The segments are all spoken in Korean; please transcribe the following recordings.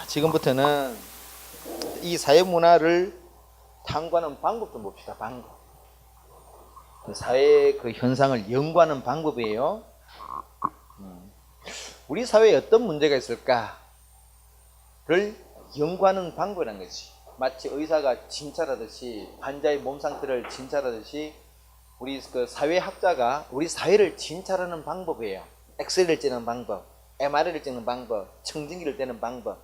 지금부터는 이 사회 문화를 탐구하는 방법 좀 봅시다. 방법. 사회의 그 현상을 연구하는 방법이에요. 우리 사회에 어떤 문제가 있을까를 연구하는 방법이라는 거지. 마치 의사가 진찰하듯이, 환자의 몸 상태를 진찰하듯이 우리 그 사회학자가 우리 사회를 진찰하는 방법이에요. 엑스레이를 찍는 방법, MRI를 찍는 방법, 청진기를 떼는 방법.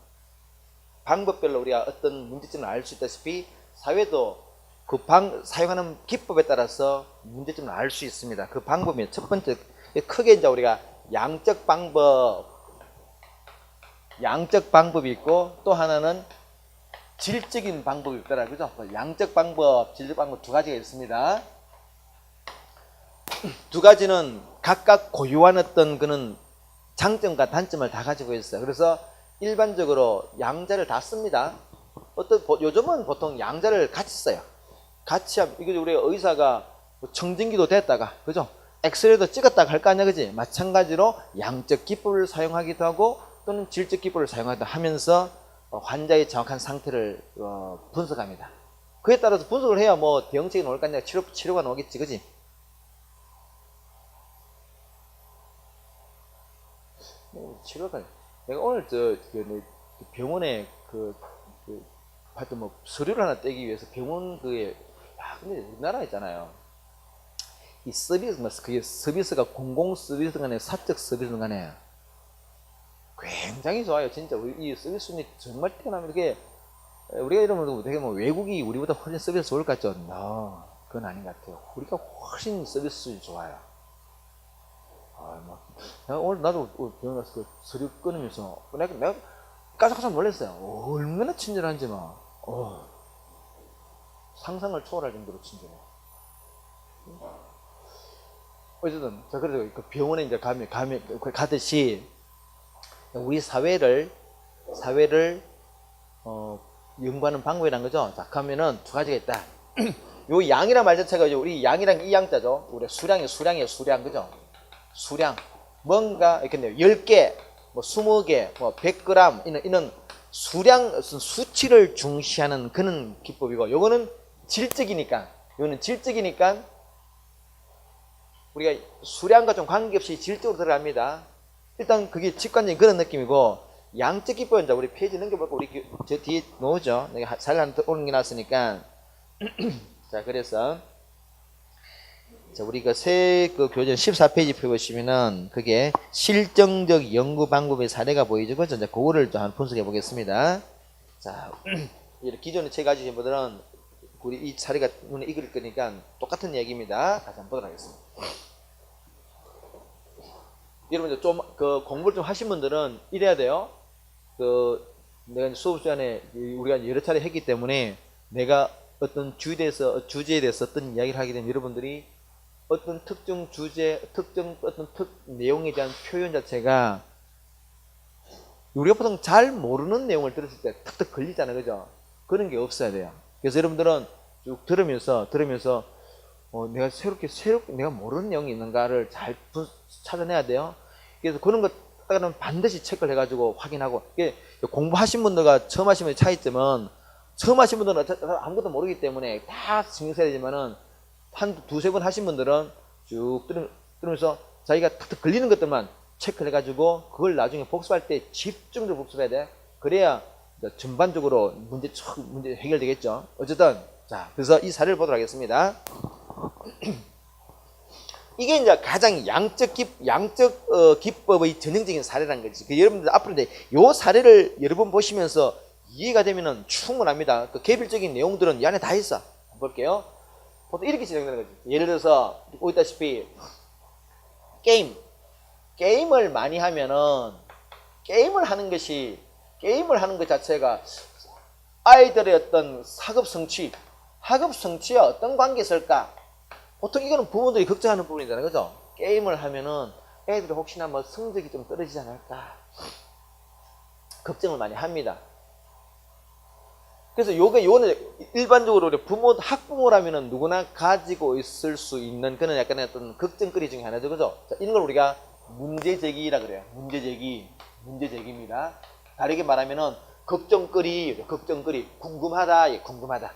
방법별로 우리가 어떤 문제점을 알 수 있다시피 사회도 그 사용하는 기법에 따라서 문제점을 알 수 있습니다. 그 방법이 첫 번째, 크게 이제 우리가 양적 방법이 있고, 또 하나는 질적인 방법이 있더라, 그죠? 양적 방법, 질적 방법 두 가지가 있습니다. 두 가지는 각각 고유한 어떤 그는 장점과 단점을 다 가지고 있어요. 그래서 일반적으로 양자를 다 씁니다. 요즘은 보통 양자를 같이 써요. 같이 하면, 이게 우리 의사가 청진기도 됐다가, 그죠? 엑스레이도 찍었다가 할 거 아니야, 그지? 마찬가지로 양적 기법을 사용하기도 하고, 또는 질적 기법을 사용하기도 하면서 환자의 정확한 상태를 분석합니다. 그에 따라서 분석을 해야 뭐 대응책이 나올 거 아니야, 치료가 나오겠지, 그지? 치료가, 내가 오늘 병원에 하여튼 뭐 서류를 하나 떼기 위해서 병원 근데 우리나라 있잖아요. 이 서비스, 그게 서비스가 공공 서비스 간에 사적 서비스 간에 굉장히 좋아요. 진짜 이 서비스 순위 정말 뛰어납니다. 이게 우리가 이러면 되게 뭐 외국이 우리보다 훨씬 서비스 좋을 것 같죠? 그건 아닌 것 같아요. 우리가 훨씬 서비스 순위 좋아요. 오늘 나도 병원 가서 그 서류 끊으면서 내가 깜짝 놀랐어요. 얼마나 친절한지 상상을 초월할 정도로 친절해. 어쨌든 자, 그래서 그 병원에 이제 가듯이 우리 사회를 연구하는 방법이라는 거죠. 자, 그러면은 두 가지가 있다. 요 양이란 말 자체가 우리 양이란 이 양자죠. 우리 수량이에요, 그죠? 수량. 뭔가 이렇게 10개, 뭐 20개, 뭐 100g 이런 수치를 중시하는 그런 기법이고, 요거는 질적이니까 우리가 수량과 좀 관계없이 질적으로 들어갑니다. 일단 그게 직관적인 그런 느낌이고, 양적 기법은 이제 우리 페이지 넘겨볼까? 우리 저 뒤에 놓으죠. 내가 잘 옮겨놨으니까. 자, 그래서 자, 우리 새 교재 14페이지 펴보시면은 그게 실정적 연구 방법의 사례가 보이죠. 그죠? 이제 그거를 좀 한번 분석해 보겠습니다. 자, 기존에 책 가지신 분들은 우리 이 사례가 눈에 익을 거니까 똑같은 얘기입니다. 다시 한번 보도록 하겠습니다. 여러분들 좀 공부를 좀 하신 분들은 이래야 돼요. 내가 수업 시간에 우리가 여러 차례 했기 때문에 내가 어떤 주제에 대해서 어떤 이야기를 하게 되면 여러분들이 어떤 특정 주제, 어떤 내용에 대한 표현 자체가 우리가 보통 잘 모르는 내용을 들었을 때 탁탁 걸리잖아요, 그죠? 그런 게 없어야 돼요. 그래서 여러분들은 쭉 들으면서 내가 새롭게 내가 모르는 내용이 있는가를 잘 찾아내야 돼요. 그래서 그런 것들은 반드시 체크를 해가지고 확인하고, 이게 공부하신 분들과 처음 하신 분의 차이점은, 처음 하신 분들은 아무것도 모르기 때문에 다 신경 써야 되지만은 두세 번 하신 분들은 쭉 들으면서 자기가 탁탁 걸리는 것들만 체크를 해가지고 그걸 나중에 복습할 때 집중적으로 복습해야 돼. 그래야 전반적으로 문제 해결되겠죠. 어쨌든 자, 그래서 이 사례를 보도록 하겠습니다. 이게 이제 가장 양적 기법의 전형적인 사례라는 거지. 여러분들 앞으로 이제 요 사례를 여러 번 보시면서 이해가 되면은 충분합니다. 개별적인 내용들은 이 안에 다 있어. 한번 볼게요. 보통 이렇게 진행되는 거지. 예를 들어서 보이다시피 게임을 많이 하면은 게임을 하는 것 자체가 아이들의 어떤 학업 성취와 어떤 관계가 있을까? 보통 이거는 부모들이 걱정하는 부분이잖아요, 그죠? 게임을 하면은 애들이 혹시나 뭐 성적이 좀 떨어지지 않을까 걱정을 많이 합니다. 그래서 요거는 일반적으로 우리 학부모라면은 누구나 가지고 있을 수 있는 그런 약간의 어떤 걱정거리 중에 하나죠, 그죠? 자, 이런 걸 우리가 문제제기라 그래요. 문제제기입니다. 다르게 말하면은 걱정거리, 궁금하다, 예, 궁금하다.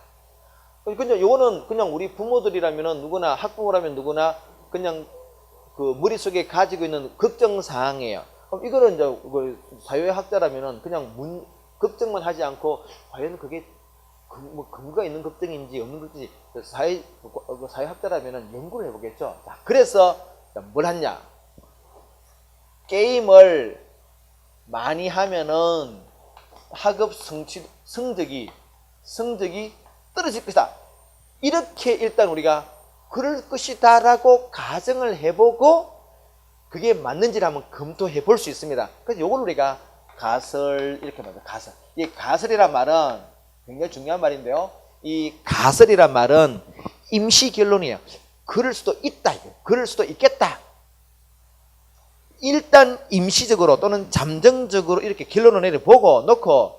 그냥 요거는 그냥 우리 부모들이라면은 누구나 학부모라면 누구나 그냥 그 머릿속에 가지고 있는 걱정 사항이에요. 그럼 이거는 이제 그 사회학자라면은 그냥 걱정만 하지 않고 과연 그게 뭐 근거가 있는 걱정인지 없는 걱정인지 사회학자라면은 연구를 해보겠죠. 자, 그래서 뭘 하냐? 게임을 많이 하면은 학업 성적이 떨어질 것이다. 이렇게 일단 우리가 그럴 것이다라고 가정을 해보고 그게 맞는지를 한번 검토해 볼 수 있습니다. 그래서 이걸 우리가 가설 이렇게 말해요. 가설. 이 가설이란 말은 굉장히 중요한 말인데요. 이 가설이란 말은 임시 결론이에요. 그럴 수도 있다. 그럴 수도 있겠다. 일단 임시적으로 또는 잠정적으로 이렇게 결론을 내려보고 놓고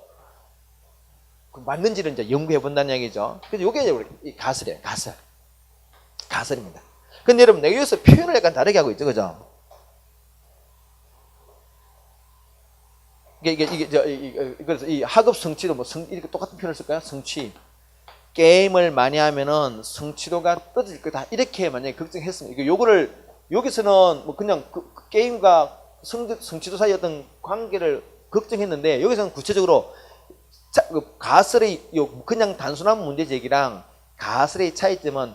맞는지를 이제 연구해 본다는 얘기죠. 그래서 이게 우리 이 가설이에요. 가설입니다. 근데 여러분 내가 여기서 표현을 약간 다르게 하고 있죠, 그죠? 그래서 이 학업 성취도 이렇게 똑같은 표현을 쓸까요? 성취. 게임을 많이 하면은 성취도가 떨어질 거다. 이렇게 만약에 걱정했으면 요거를 여기서는 뭐 그냥 그 게임과 성취도 사이 어떤 관계를 걱정했는데 여기서는 구체적으로 가설의 그냥 단순한 문제 제기랑 가설의 차이점은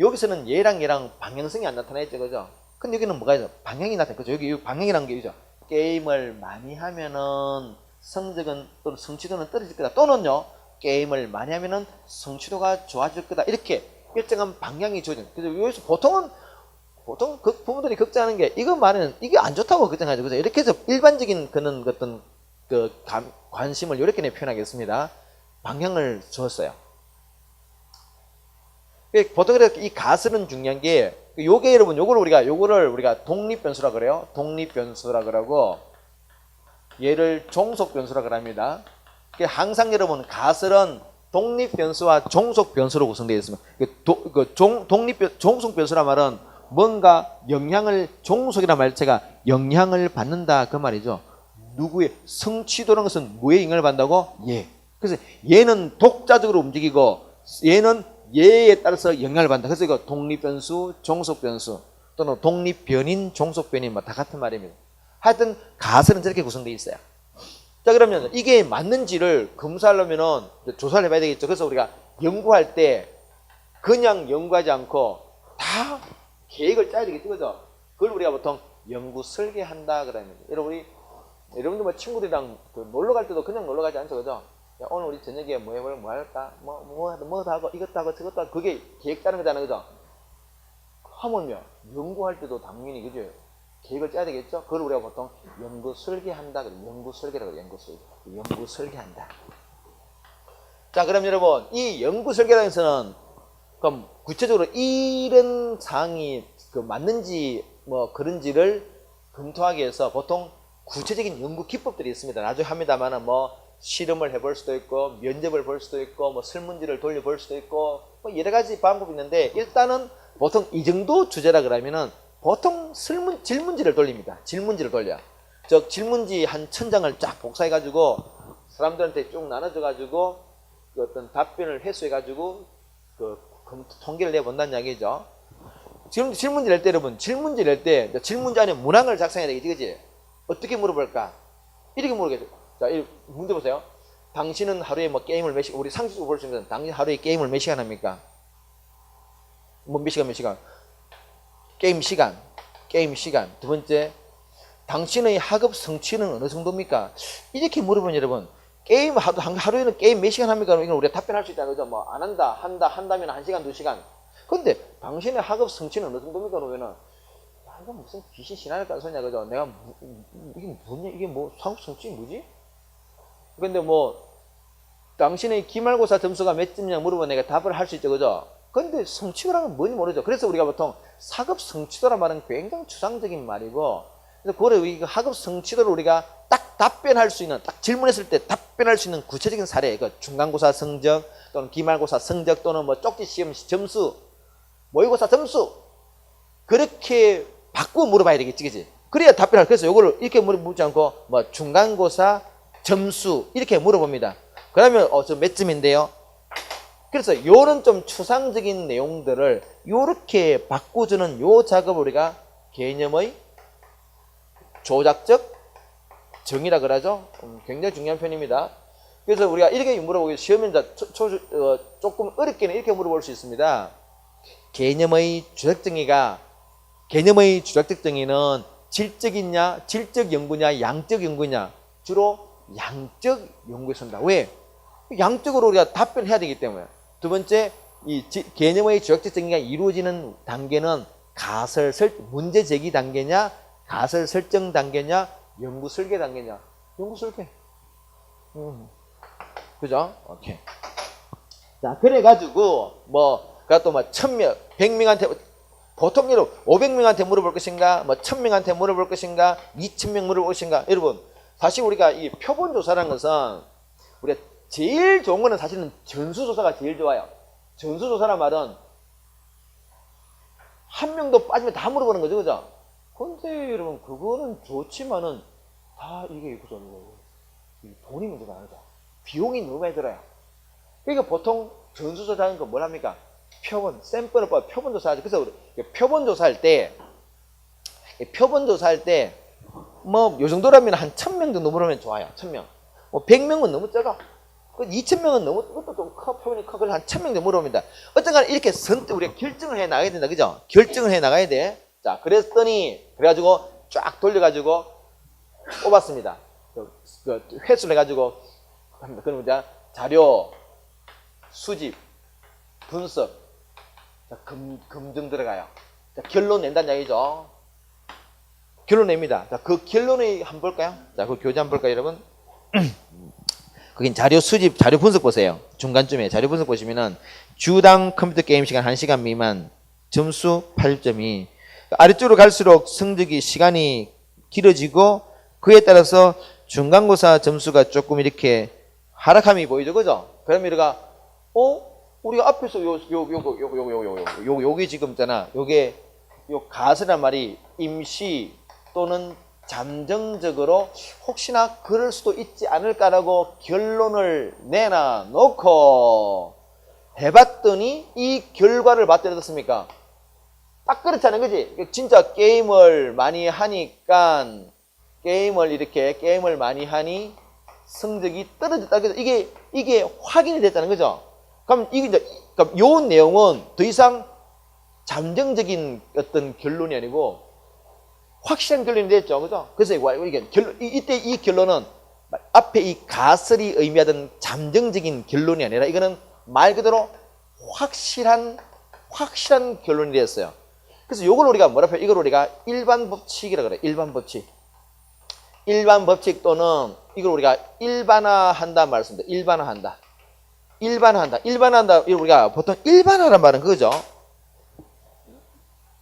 여기서는 얘랑 방향성이 안 나타나있죠, 그죠? 근데 여기는 뭐가 있죠? 방향이 나타나. 그죠? 여기 방향이라는 게 있죠. 게임을 많이 하면은 성적은 또는 성취도는 떨어질 거다. 또는요, 게임을 많이 하면은 성취도가 좋아질 거다. 이렇게 일정한 방향이 주어진. 그래서 여기서 보통 부모들이 걱정하는 게 이거 말은 이게 안 좋다고 걱정하죠. 그죠? 이렇게 해서 일반적인 그런 어떤 관심을 이렇게 표현하겠습니다. 방향을 주었어요. 보통 이 가설은 중요한 게 요게 여러분 요거를 우리가 독립변수라 그래요. 독립변수라 그러고 얘를 종속변수라 그럽니다. 항상 여러분 가설은 독립변수와 종속변수로 구성되어 있습니다. 종속변수란 말은 뭔가 종속이라는 말체가 영향을 받는다 그 말이죠. 누구의 성취도라는 것은 뭐에 영향을 받는다고? 예. 그래서 얘는 독자적으로 움직이고 얘는 얘에 따라서 영향을 받는다. 그래서 이거 독립변수, 종속변수 또는 독립변인, 종속변인 뭐 다 같은 말입니다. 하여튼 가설은 저렇게 구성되어 있어요. 자, 그러면 이게 맞는지를 검사하려면은 조사를 해봐야 되겠죠. 그래서 우리가 연구할 때 그냥 연구하지 않고 다 계획을 짜야 되겠죠, 그죠? 그걸 우리가 보통 연구 설계한다 그럽니다. 여러분들 뭐 친구들이랑 놀러 갈 때도 그냥 놀러 가지 않죠, 그죠? 야, 오늘 우리 저녁에 뭐 해볼까? 뭐 할까? 뭐도 하고 이것도 하고 저것도 하고 그게 계획 짜는 거잖아요, 그죠? 하물며 연구할 때도 당연히 그죠? 계획을 짜야 되겠죠? 그걸 우리가 보통 연구 설계한다 그래요. 연구 설계라고 해요. 연구 설계한다. 자, 그럼 여러분 이 연구 설계라는 것은 그럼 구체적으로 이런 사항이 맞는지 뭐 그런지를 검토하기 위해서 보통 구체적인 연구 기법들이 있습니다. 나중에 합니다만은 뭐 실험을 해볼 수도 있고 면접을 볼 수도 있고 뭐 설문지를 돌려볼 수도 있고 뭐 여러 가지 방법이 있는데 일단은 보통 이 정도 주제라 그러면은 보통 질문지를 돌립니다. 질문지를 돌려. 즉 질문지 한 1000장을 쫙 복사해 가지고 사람들한테 쭉 나눠줘 가지고 어떤 답변을 해소해 가지고 통계를 내본다는 이야기죠. 지금 질문지 낼 때 여러분 질문지 낼 때 질문지 안에 문항을 작성해야 되겠지, 그지? 어떻게 물어볼까? 이렇게 물어보겠죠. 자, 이 문제 보세요. 당신은 하루에 뭐 게임을 몇 시간, 우리 상식적으로 볼 수 있는 당신 하루에 게임을 몇 시간 합니까? 뭐 몇 시간? 게임 시간. 두 번째, 당신의 학업 성취는 어느 정도입니까? 이렇게 물어보면 여러분, 하루에는 게임 몇 시간 합니까? 이건 우리가 답변할 수 있잖아요. 그죠? 뭐, 안 한다, 한다면 1시간, 2시간. 근데, 당신의 학업 성취는 어느 정도입니까? 그러면은, 이거 무슨 귀신 신화를 깐 소리냐, 그죠? 내가, 이게 뭐냐, 이게 뭐, 학업 성취 뭐지? 근데 뭐, 당신의 기말고사 점수가 몇 점이냐 물어보면 내가 답을 할 수 있죠, 그죠? 근데 성취도라는 뭔지 모르죠. 그래서 우리가 보통 학업 성취도란 말은 굉장히 추상적인 말이고, 그래서 그걸 학업 성취도를 우리가 딱 답변할 수 있는, 딱 질문했을 때 답변할 수 있는 구체적인 사례, 중간고사 성적 또는 기말고사 성적 또는 뭐 쪽지 시험 점수, 모의고사 점수, 그렇게 바꾸고 물어봐야 되겠지, 그지? 그래야 답변할. 그래서 요거를 이렇게 물어보지 않고 뭐 중간고사 점수 이렇게 물어봅니다. 그러면 저 몇 점인데요? 그래서 요런 좀 추상적인 내용들을 요렇게 바꿔주는 요 작업을 우리가 개념의 조작적 정의라 그러죠. 굉장히 중요한 편입니다. 그래서 우리가 이렇게 물어보기 시험에 조금 어렵게는 이렇게 물어볼 수 있습니다. 개념의 조작적 정의는 질적이냐, 질적 연구냐, 양적 연구냐, 주로 양적 연구에 쓴다. 왜? 양적으로 우리가 답변해야 되기 때문에. 두 번째, 개념의 조작적 정의가 이루어지는 단계는 문제 제기 단계냐, 가설 설정 단계냐, 연구 설계 단계냐. 연구 설계. 그죠? 오케이. 자, 그래가지고, 그것도 1000명, 100명한테, 보통 예로 500명한테 물어볼 것인가, 1000명한테 물어볼 것인가, 2000명 물어볼 것인가. 여러분, 사실 우리가 이 표본조사라는 것은, 우리가 제일 좋은 거는 사실은 전수조사가 제일 좋아요. 전수조사란 말은, 한 명도 빠지면 다 물어보는 거죠, 그죠? 근데 여러분, 그거는 좋지만은, 다 이게 그죠? 돈이 문제가 아니다. 비용이 너무 많이 들어요. 그러니까 보통 전수조사하는 거 뭘 합니까? 샘플을 뽑아 표본조사하죠. 그래서 표본조사할 때, 요 정도라면 한 1000명 정도 물으면 좋아요. 1000명. 100명은 너무 적어. 2000명은 너무, 그것도 좀 표본이 커. 그래서 한 1000명 정도 물어봅니다. 어쨌거나 이렇게 우리가 결정을 해 나가야 된다. 그죠? 결정을 해 나가야 돼. 자, 그래가지고 쫙 돌려가지고 뽑았습니다. 회수를 해가지고 합니다. 그럼 이제 자료, 수집, 분석, 자, 검증 들어가요. 자, 결론 낸다는 얘기죠. 결론 냅니다. 자, 그 결론을 한번 볼까요? 자, 그 교재 한번 볼까요, 여러분? 거긴 자료 수집, 자료 분석 보세요. 중간쯤에 자료 분석 보시면은 주당 컴퓨터 게임 시간 1시간 미만, 점수 80점이 아래쪽으로 갈수록 성적이 시간이 길어지고 그에 따라서 중간고사 점수가 조금 이렇게 하락함이 보이죠, 그죠? 그러면 우리가 우리가 앞에서 요게 지금 있잖아. 요 가설이란 말이 임시 또는 잠정적으로 혹시나 그럴 수도 있지 않을까라고 결론을 내놔놓고 해봤더니 이 결과를 봤더니 어떻습니까? 딱 그렇잖아요, 그지? 진짜 게임을 많이 하니까 게임을 많이 하니 성적이 떨어졌다. 그래서 이게 확인이 됐다는 거죠. 그럼 그럼 요 내용은 더 이상 잠정적인 어떤 결론이 아니고 확실한 결론이 됐죠. 그죠? 그래서 이때 이 결론은 앞에 이 가설이 의미하던 잠정적인 결론이 아니라 이거는 말 그대로 확실한 결론이 됐어요. 그래서 요걸 우리가 뭐라 해요? 이걸 우리가 일반 법칙이라 그래요. 일반 법칙. 일반 법칙 또는 이걸 우리가 일반화한다 말씀입니다. 일반화한다. 우리가 보통 일반화란 말은 그거죠.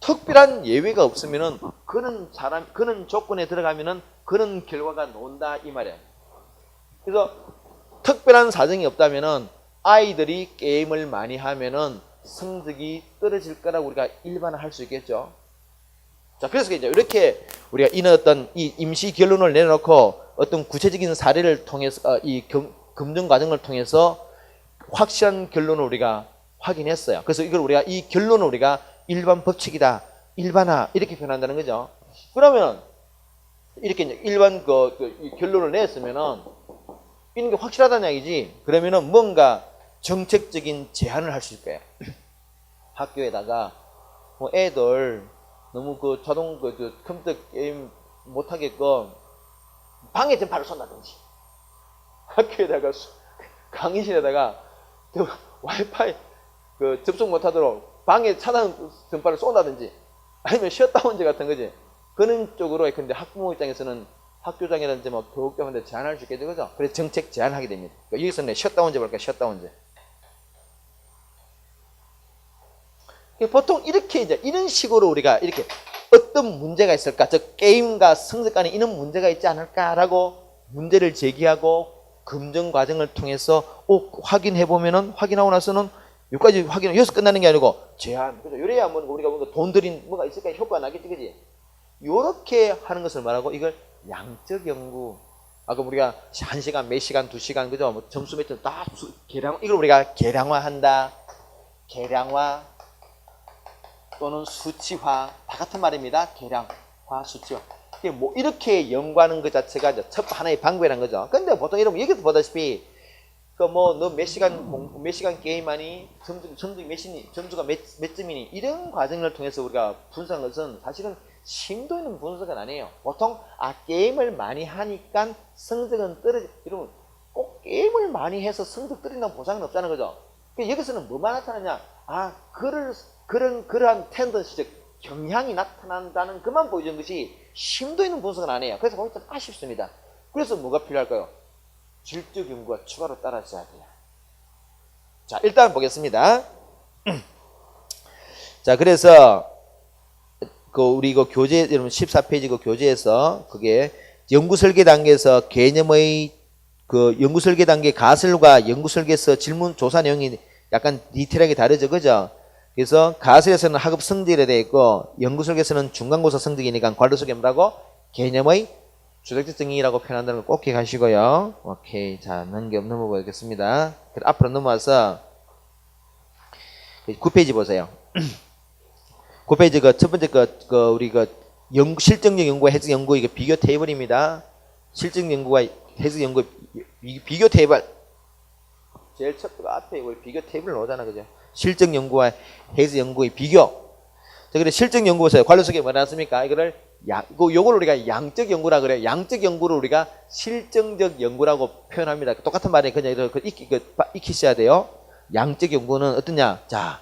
특별한 예외가 없으면은 그런 조건에 들어가면은 그런 결과가 나온다 이 말이에요. 그래서 특별한 사정이 없다면은 아이들이 게임을 많이 하면은 성적이 떨어질 거라고 우리가 일반화할 수 있겠죠. 자, 그래서 이제 이렇게 우리가 이런 어떤 이 임시 결론을 내놓고 어떤 구체적인 사례를 통해서 이 검증 과정을 통해서 확실한 결론을 우리가 확인했어요. 그래서 이걸 우리가 이 결론을 우리가 일반 법칙이다, 일반화 이렇게 표현한다는 거죠. 그러면 이렇게 이제 일반 이 결론을 냈으면은 이런 게 확실하다는 얘기지. 그러면은 뭔가 정책적인 제한을 할 수 있을 거예요. 학교에다가 애들 너무 컴퓨터 게임 못하게끔 방해 전파를 쏜다든지, 학교에다가 강의실에다가 와이파이 접속 못하도록 방해 차단 전파를 쏜다든지, 아니면 셧다운제 같은 거지. 그런 쪽으로 근데 학부모 입장에서는 학교장이라든지 교육감한테 제한할 수 있겠죠, 그죠? 그래서 정책 제한하게 됩니다. 여기서는 셧다운제 볼까요? 셧다운제. 보통 이런 식으로 우리가 이렇게 어떤 문제가 있을까? 저 게임과 성적 간에 이런 문제가 있지 않을까라고 문제를 제기하고 검증 과정을 통해서 확인하고 나서는 여기까지 확인을 여기서 끝나는 게 아니고 제한. 그죠? 이래야 우리가 뭔가 돈 들인 뭐가 있을까? 효과가 나겠지, 그지? 요렇게 하는 것을 말하고 이걸 양적 연구, 아까 우리가 1시간, 몇 시간, 2시간, 그죠? 뭐 점수 몇 점 다 계량, 이걸 우리가 계량화한다. 계량화 또는 수치화. 다 같은 말입니다. 계량화, 수치화. 이게 뭐 이렇게 연구하는 것 자체가 이제 첫 하나의 방법이라는 거죠. 근데 보통 여러분 여기서 보다시피 그 뭐 너 몇 시간 게임하니? 점수 몇이니? 점수가 몇 점이니? 이런 과정을 통해서 우리가 분석한 것은 사실은 심도 있는 분석은 아니에요. 보통 게임을 많이 하니까 성적은 떨어지. 여러분 꼭 게임을 많이 해서 성적 떨어진다는 보장은 없다는 거죠. 여기서는 뭐만 나타나냐? 그러한 텐던시, 즉 경향이 나타난다는 것만 보여주는 것이 심도 있는 분석은 아니에요. 그래서 거기 좀 아쉽습니다. 그래서 뭐가 필요할까요? 질적 연구가 추가로 따라져야 돼요. 자, 일단 보겠습니다. 자, 그래서 우리 이거 교재, 여러분 14페이지 그 교재에서 그게 연구 설계 단계에서 개념의 연구 설계 단계 가설과 연구 설계에서 질문 조사 내용이 약간 디테일하게 다르죠, 그죠? 그래서 가설에서는 학업 성적에 되어 있고 연구 설계에서는 중간고사 성적이니까 관로 속에 뭐라고? 개념의 주력적 정의라고 표현한다는 걸 꼭 기억하시고요. 오케이. 자, 넘어보겠습니다. 앞으로 넘어와서 9페이지 보세요. 9페이지 첫 번째 우리 실증적 연구와 해석 연구 이거 비교 테이블입니다. 실증 연구와 해석 연구 비교 테이블. 제일 첫 번째 앞에 이거 비교 테이블 나오잖아, 그죠? 실증 연구와 해석 연구의 비교. 자, 그래 실증 연구 보세요. 관로 속에 뭐라 습니까? 이거를 요걸 우리가 양적 연구라 그래요. 양적 연구를 우리가 실증적 연구라고 표현합니다. 똑같은 말에 그냥 익히셔야 돼요. 양적 연구는 어떠냐? 자,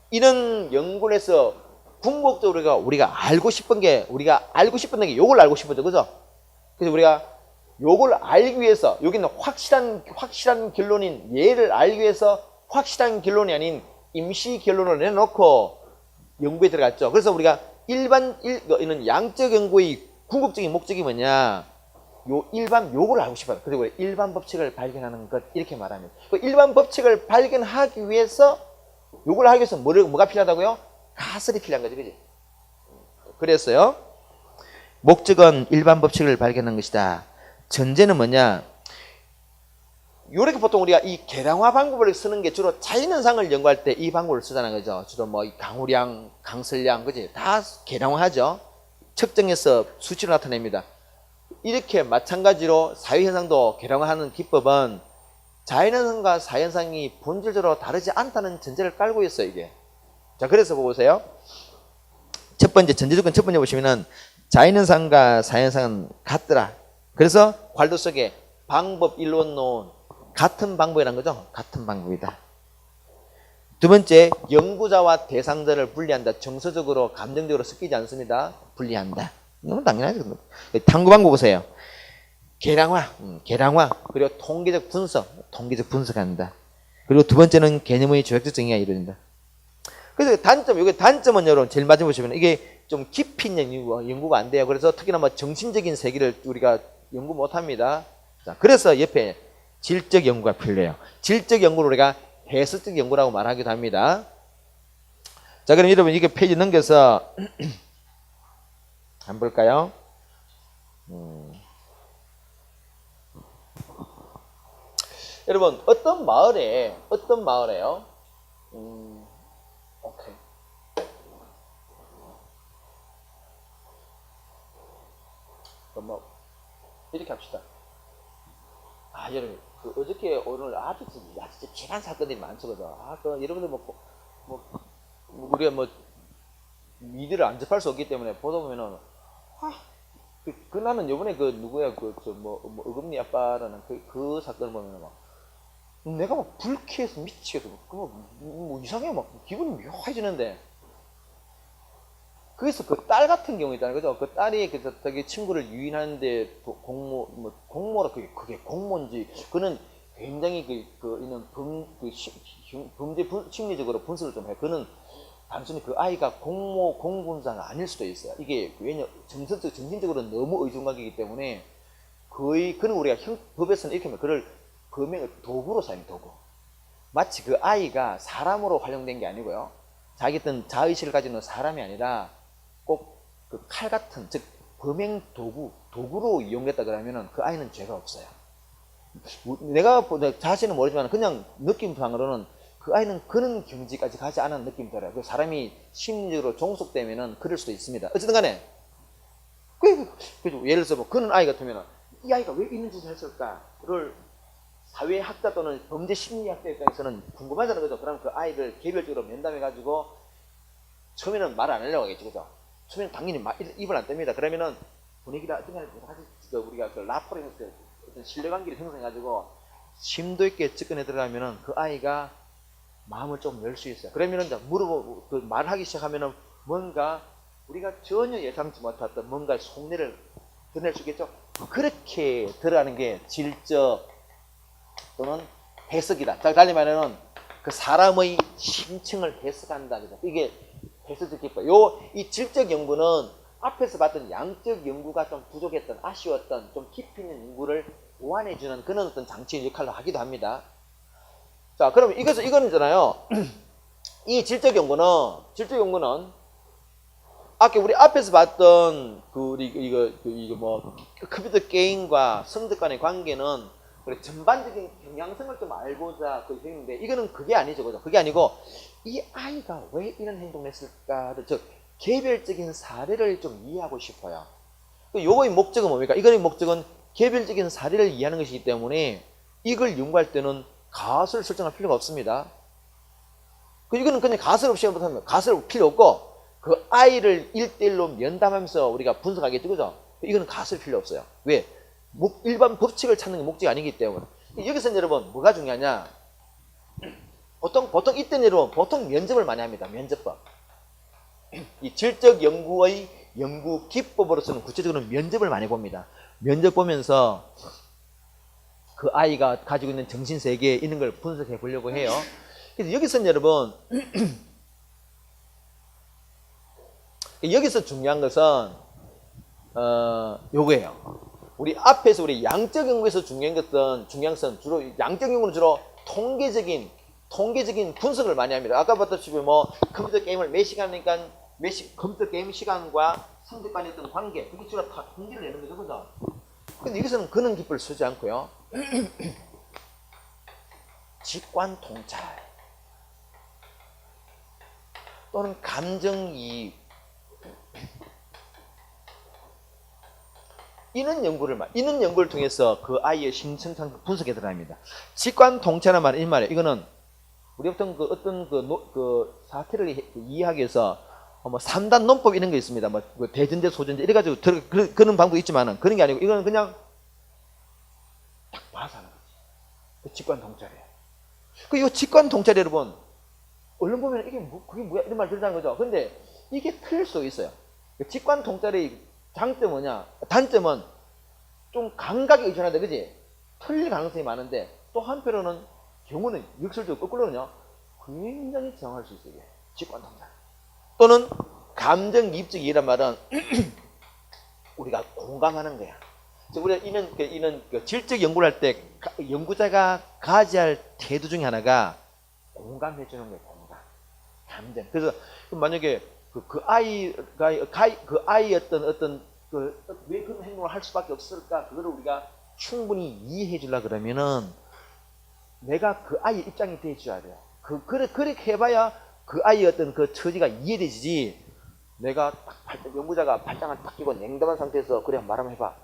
이런 연구를 해서 궁극적으로 우리가 알고 싶은 게 요걸 알고 싶은 거, 그죠? 그래서 우리가 요걸 알기 위해서, 여기는 확실한 결론인 얘를 알기 위해서 확실한 결론이 아닌 임시 결론을 내놓고 연구에 들어갔죠. 그래서 우리가 이는 양적 연구의 궁극적인 목적이 뭐냐? 요걸 알고 싶어요. 그리고 일반 법칙을 발견하는 것, 이렇게 말합니다. 그 일반 법칙을 발견하기 위해서, 요걸 하기 위해서 뭐가 필요하다고요? 가설이 필요한 거지, 그지? 그랬어요. 목적은 일반 법칙을 발견하는 것이다. 전제는 뭐냐? 요렇게 보통 우리가 이 계량화 방법을 쓰는 게 주로 자연현상을 연구할 때 이 방법을 쓰잖아요, 그죠? 주로 뭐 강우량, 강설량, 그지? 다 계량화하죠. 측정해서 수치로 나타냅니다. 이렇게 마찬가지로 사회현상도 계량화하는 기법은 자연현상과 사회현상이 본질적으로 다르지 않다는 전제를 깔고 있어요, 이게. 자, 그래서 보세요. 첫 번째, 전제 조건 첫 번째 보시면은 자연현상과 사회현상은 같더라. 그래서 관로 속에 방법, 이론, 논 같은 방법이라는 거죠. 같은 방법이다. 두 번째, 연구자와 대상자를 분리한다. 정서적으로, 감정적으로 섞이지 않습니다. 분리한다. 너무 당연하죠. 탐구 방법 보세요. 계량화, 그리고 통계적 분석한다. 그리고 두 번째는 개념의 조약적 정의가 이루어진다. 그래서 여기 단점은 여러분 제일 마지막에 보시면 이게 좀 깊이 있는 연구가 안 돼요. 그래서 특히나 뭐 정신적인 세계를 우리가 연구 못 합니다. 자, 그래서 옆에 질적 연구가 필요해요. 질적 연구를 우리가 해석적 연구라고 말하기도 합니다. 자, 그럼 여러분 이게 페이지 넘겨서 한번 볼까요? 여러분 어떤 마을에요? 오케이. 그럼 뭐 이렇게 합시다. 여러분 어저께 오늘 아주 진짜 재난 사건들이 많거든. 여러분들 우리가 미디어를 안 접할 수 없기 때문에 보다 보면은 나는 요번에 누구야 어금니 아빠라는 그 사건을 보면은 내가 불쾌해서 미치겠어. 이상해. 기분이 묘해지는데. 그래서 그 딸 같은 경우 있잖아요. 그죠? 그 딸이 그래서 자기 친구를 유인하는데 공모라 그게 공모인지, 그는 굉장히 이는 범죄 심리적으로 분석을 좀 해. 그는 단순히 그 아이가 공분자가 아닐 수도 있어요. 이게 왜냐, 정신적으로 너무 의존각이기 때문에 그는 우리가 법에서는 이렇게 하면 그를 범행을 도구로 사용해, 도구. 마치 그 아이가 사람으로 활용된 게 아니고요. 자기 어떤 자의식을 가지는 사람이 아니라 꼭 그 칼 같은, 즉 범행 도구, 도구로 이용했다 그러면은 그 아이는 죄가 없어요. 내가 자신은 모르지만 그냥 느낌상으로는 그 아이는 그런 경지까지 가지 않은 느낌이 들어요. 그 사람이 심리적으로 종속되면은 그럴 수도 있습니다. 어쨌든 간에 예를 들어서 뭐 그런 아이 같으면 이 아이가 왜 이런 짓을 했을까를 사회학자 또는 범죄 심리학자 입장에서는 궁금하다는 거죠. 그럼 그 아이를 개별적으로 면담해 가지고 처음에는 말을 안 하려고 하겠죠, 그죠? 처음에는 당연히 입을 안 뗍니다. 그러면은 분위기가 어떤 간에 우리가 그 라포르면서 어떤 신뢰관계를 형성해 가지고 심도 있게 접근해 들어가면은 그 아이가 마음을 좀 열 수 있어요. 그러면은 이제 물어보고 그 말하기 시작하면은 뭔가 우리가 전혀 예상치 못했던 뭔가 속내를 드러낼 수 있겠죠. 그렇게 들어가는 게 질적 또는 해석이다. 달리 말하면 그 사람의 심층을 해석한다. 이게 해석적 기법. 이 질적 연구는 앞에서 봤던 양적 연구가 좀 부족했던, 아쉬웠던, 좀 깊이 있는 연구를 보완해주는 그런 어떤 장치 역할을 하기도 합니다. 자, 그러면 이거는 있잖아요. 이 질적 연구는 아까 우리 앞에서 봤던 이거 뭐 컴퓨터 게임과 성적 간의 관계는 그래 전반적인 경향성을 좀 알고자 그 했는데 이거는 그게 아니죠, 그죠? 그게 아니고 이 아이가 왜 이런 행동을 했을까를 즉 개별적인 사례를 좀 이해하고 싶어요. 요거의 목적은 뭡니까? 이거의 목적은 개별적인 사례를 이해하는 것이기 때문에 이걸 연구할 때는 가설을 설정할 필요가 없습니다. 이거는 그냥 가설 없이 하면 가설 필요 없고 그 아이를 1대1로 면담하면서 우리가 분석하겠죠, 그죠? 이거는 가설 필요 없어요. 왜? 일반 법칙을 찾는 게 목적이 아니기 때문에. 여기서 여러분 뭐가 중요하냐? 보통 이때는 여러분 보통 면접을 많이 합니다. 면접법. 이 질적 연구의 연구 기법으로서는 구체적으로 면접을 많이 봅니다. 면접 보면서 그 아이가 가지고 있는 정신세계 있는 걸 분석해 보려고 해요. 그래서 여기서는 여러분 여기서 중요한 것은 요거예요. 우리 앞에서 우리 양적 연구에서 중요한 것은 주로 양적 연구는 주로 통계적인 분석을 많이 합니다. 아까 봤다시피 뭐 컴퓨터 게임을 몇 시간이니까 컴퓨터 게임 시간과 성적 간의 어떤 관계 그게 주로 다 통계를 내는 거죠, 그죠? 근데 여기서는 그런 기법을 쓰지 않고요. 직관 통찰 또는 감정이입 이런 연구를 통해서 그 아이의 심층상 분석에 들어갑니다. 직관 통찰이라는 말은 이 말이에요. 이거는 우리 어떤 그 사태를 이해하기 위해서 뭐 3단 논법 이런 게 있습니다. 뭐 대전제, 소전제 이래가지고 그런 방법이 있지만은 그런 게 아니고 이거는 그냥 딱 봐서 하는 거지. 그 직관 통찰이에요. 이 직관 통찰 여러분 얼른 보면 이게 그게 뭐야 이런 말 들었다는 거죠. 근데 이게 틀릴 수도 있어요. 직관 통찰의 장점 뭐냐? 단점은 좀 감각에 의존하다, 그지? 틀릴 가능성이 많은데 또 한편으로는 경우는 역설적으로 거꾸로는요 굉장히 정할 수 있어요. 직관 통찰 또는 감정이입적 이해란 말은 우리가 공감하는 거야. 우리가 이런 질적 연구를 할 때 연구자가 가져야 할 태도 중에 하나가 공감해 주는 거예요. 공감, 감정. 그래서 만약에 그 아이의 어떤 왜 그런 행동을 할 수밖에 없을까? 그거를 우리가 충분히 이해해 주려 그러면은 내가 그 아이의 입장이 돼 줘야 돼요. 그렇게 해봐야 그 아이의 어떤 그 처지가 이해되지. 내가 딱 연구자가 발장을 딱 끼고 냉담한 상태에서 그래 말 한번 해봐.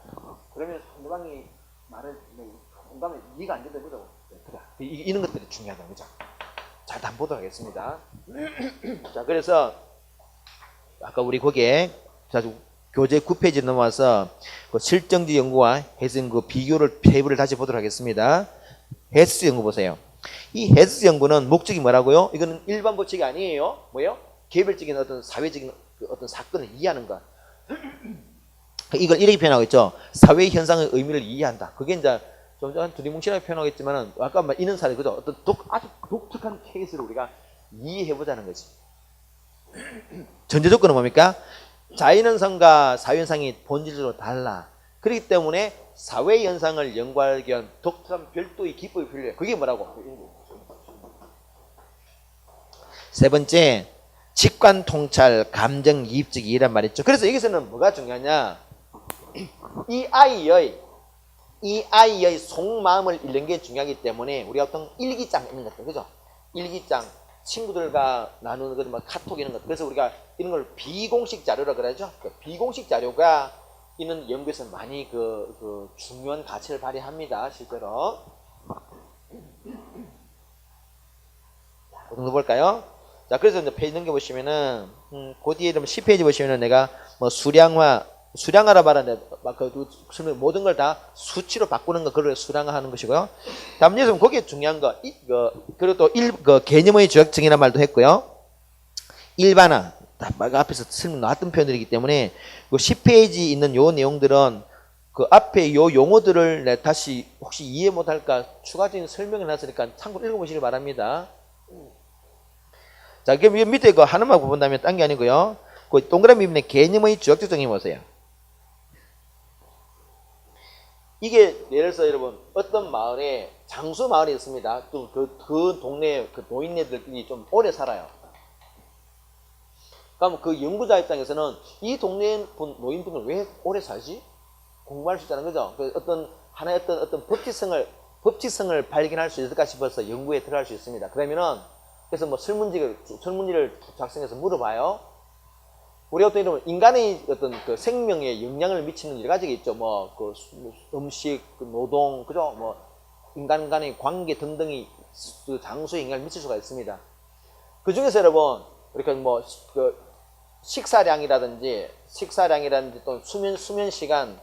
그러면 상대방이 말을 공감에 이해가 안 된다 그러고 그래. 이런 것들이 중요하다, 그죠? 자, 한번 보도록 하겠습니다. 자, 그래서 아까 우리 거기에 교재 9페이지로 넘어와서 그 실정지 연구와 해석 연구 비교를 페이블을 다시 보도록 하겠습니다. 해석 연구 보세요. 이 해석 연구는 목적이 뭐라고요? 이거는 일반 법칙이 아니에요. 뭐예요? 개별적인 어떤 사회적인 어떤 사건을 이해하는 것. 이걸 이렇게 표현하고 있죠. 사회 현상의 의미를 이해한다. 그게 이제 좀 두리뭉실하게 표현하겠지만은 아까 이런 사례 그죠? 어떤 아주 독특한 케이스를 우리가 이해해보자는 거지. 전제 조건은 뭡니까? 자연현상과 사회현상이 본질적으로 달라. 그렇기 때문에 사회현상을 연구하기 위한 독특한 별도의 기법이 필요해요. 그게 뭐라고? 세 번째, 직관 통찰, 감정이입적 이해란 말이죠. 그래서 여기서는 뭐가 중요하냐? 이 아이의 속마음을 읽는 게 중요하기 때문에 우리가 어떤 일기장 있는 것들, 그죠? 일기장, 친구들과 나누는 것, 뭐 카톡 이런 것. 그래서 우리가 이런 걸 비공식 자료라 그러죠. 그 비공식 자료가 이런 연구에서 많이 그 중요한 가치를 발휘합니다, 실제로. 그 정도 볼까요? 자, 그래서 이제 페이지 넘겨보시면은, 그 뒤에 10페이지 보시면은 내가 뭐 수량화라 말하는데, 모든 걸 다 수치로 바꾸는 거, 그걸 수량화하는 것이고요. 다음 예는 거기에 중요한 거, 그리고 또 개념의 조약증이라는 말도 했고요. 일반화, 앞에서 설명 나왔던 표현들이기 때문에, 그 10페이지 있는 요 내용들은 그 앞에 요 용어들을 다시 혹시 이해 못할까 추가적인 설명을 놨으니까 참고로 읽어보시길 바랍니다. 자, 그럼 밑에 그 하나만 본다면 딴 게 아니고요. 그 동그라미 밑에 개념의 주역적 정의 보세요. 이게 예를 들어서 여러분 어떤 마을에 장수 마을이 있습니다. 또 그 동네 그 노인네들이 좀 오래 살아요. 그럼 그 연구자 입장에서는 이 동네 노인분들 왜 오래 살지? 공부할 수 있다는 거죠. 그 어떤 하나의 어떤 법칙성을 발견할 수 있을까 싶어서 연구에 들어갈 수 있습니다. 그러면은 그래서 뭐 설문지를 작성해서 물어봐요. 우리 어떤 이런 인간의 어떤 그 생명에 영향을 미치는 여러 가지가 있죠. 뭐 그 음식, 그 노동, 그죠? 뭐 인간 간의 관계 등등이 그 장소에 영향을 미칠 수가 있습니다. 그 중에서 여러분 우리가 뭐 그 식사량이라든지 또 수면 시간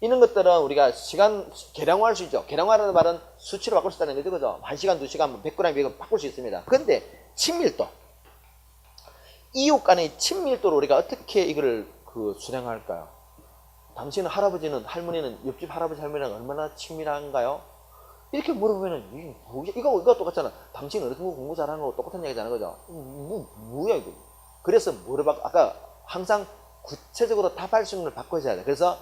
이런 것들은 우리가 시간 계량화할 수 있죠. 계량화라는 말은 수치로 바꿀 수 있다는 거죠. 그죠? 1시간, 2시간, 100g, 200g 바꿀 수 있습니다. 그런데 친밀도. 이웃 간의 친밀도를 우리가 어떻게 이거를 수량할까요? 당신은 할머니는 옆집 할아버지 할머니랑 얼마나 친밀한가요? 이렇게 물어보면은 이거 똑같잖아. 당신은 어느 정도 공부 잘하는 거 똑같은 얘기잖아, 그죠? 뭐야 이거? 그래서 아까 항상 구체적으로 답할 수 있는 걸 바꿔줘야 돼. 그래서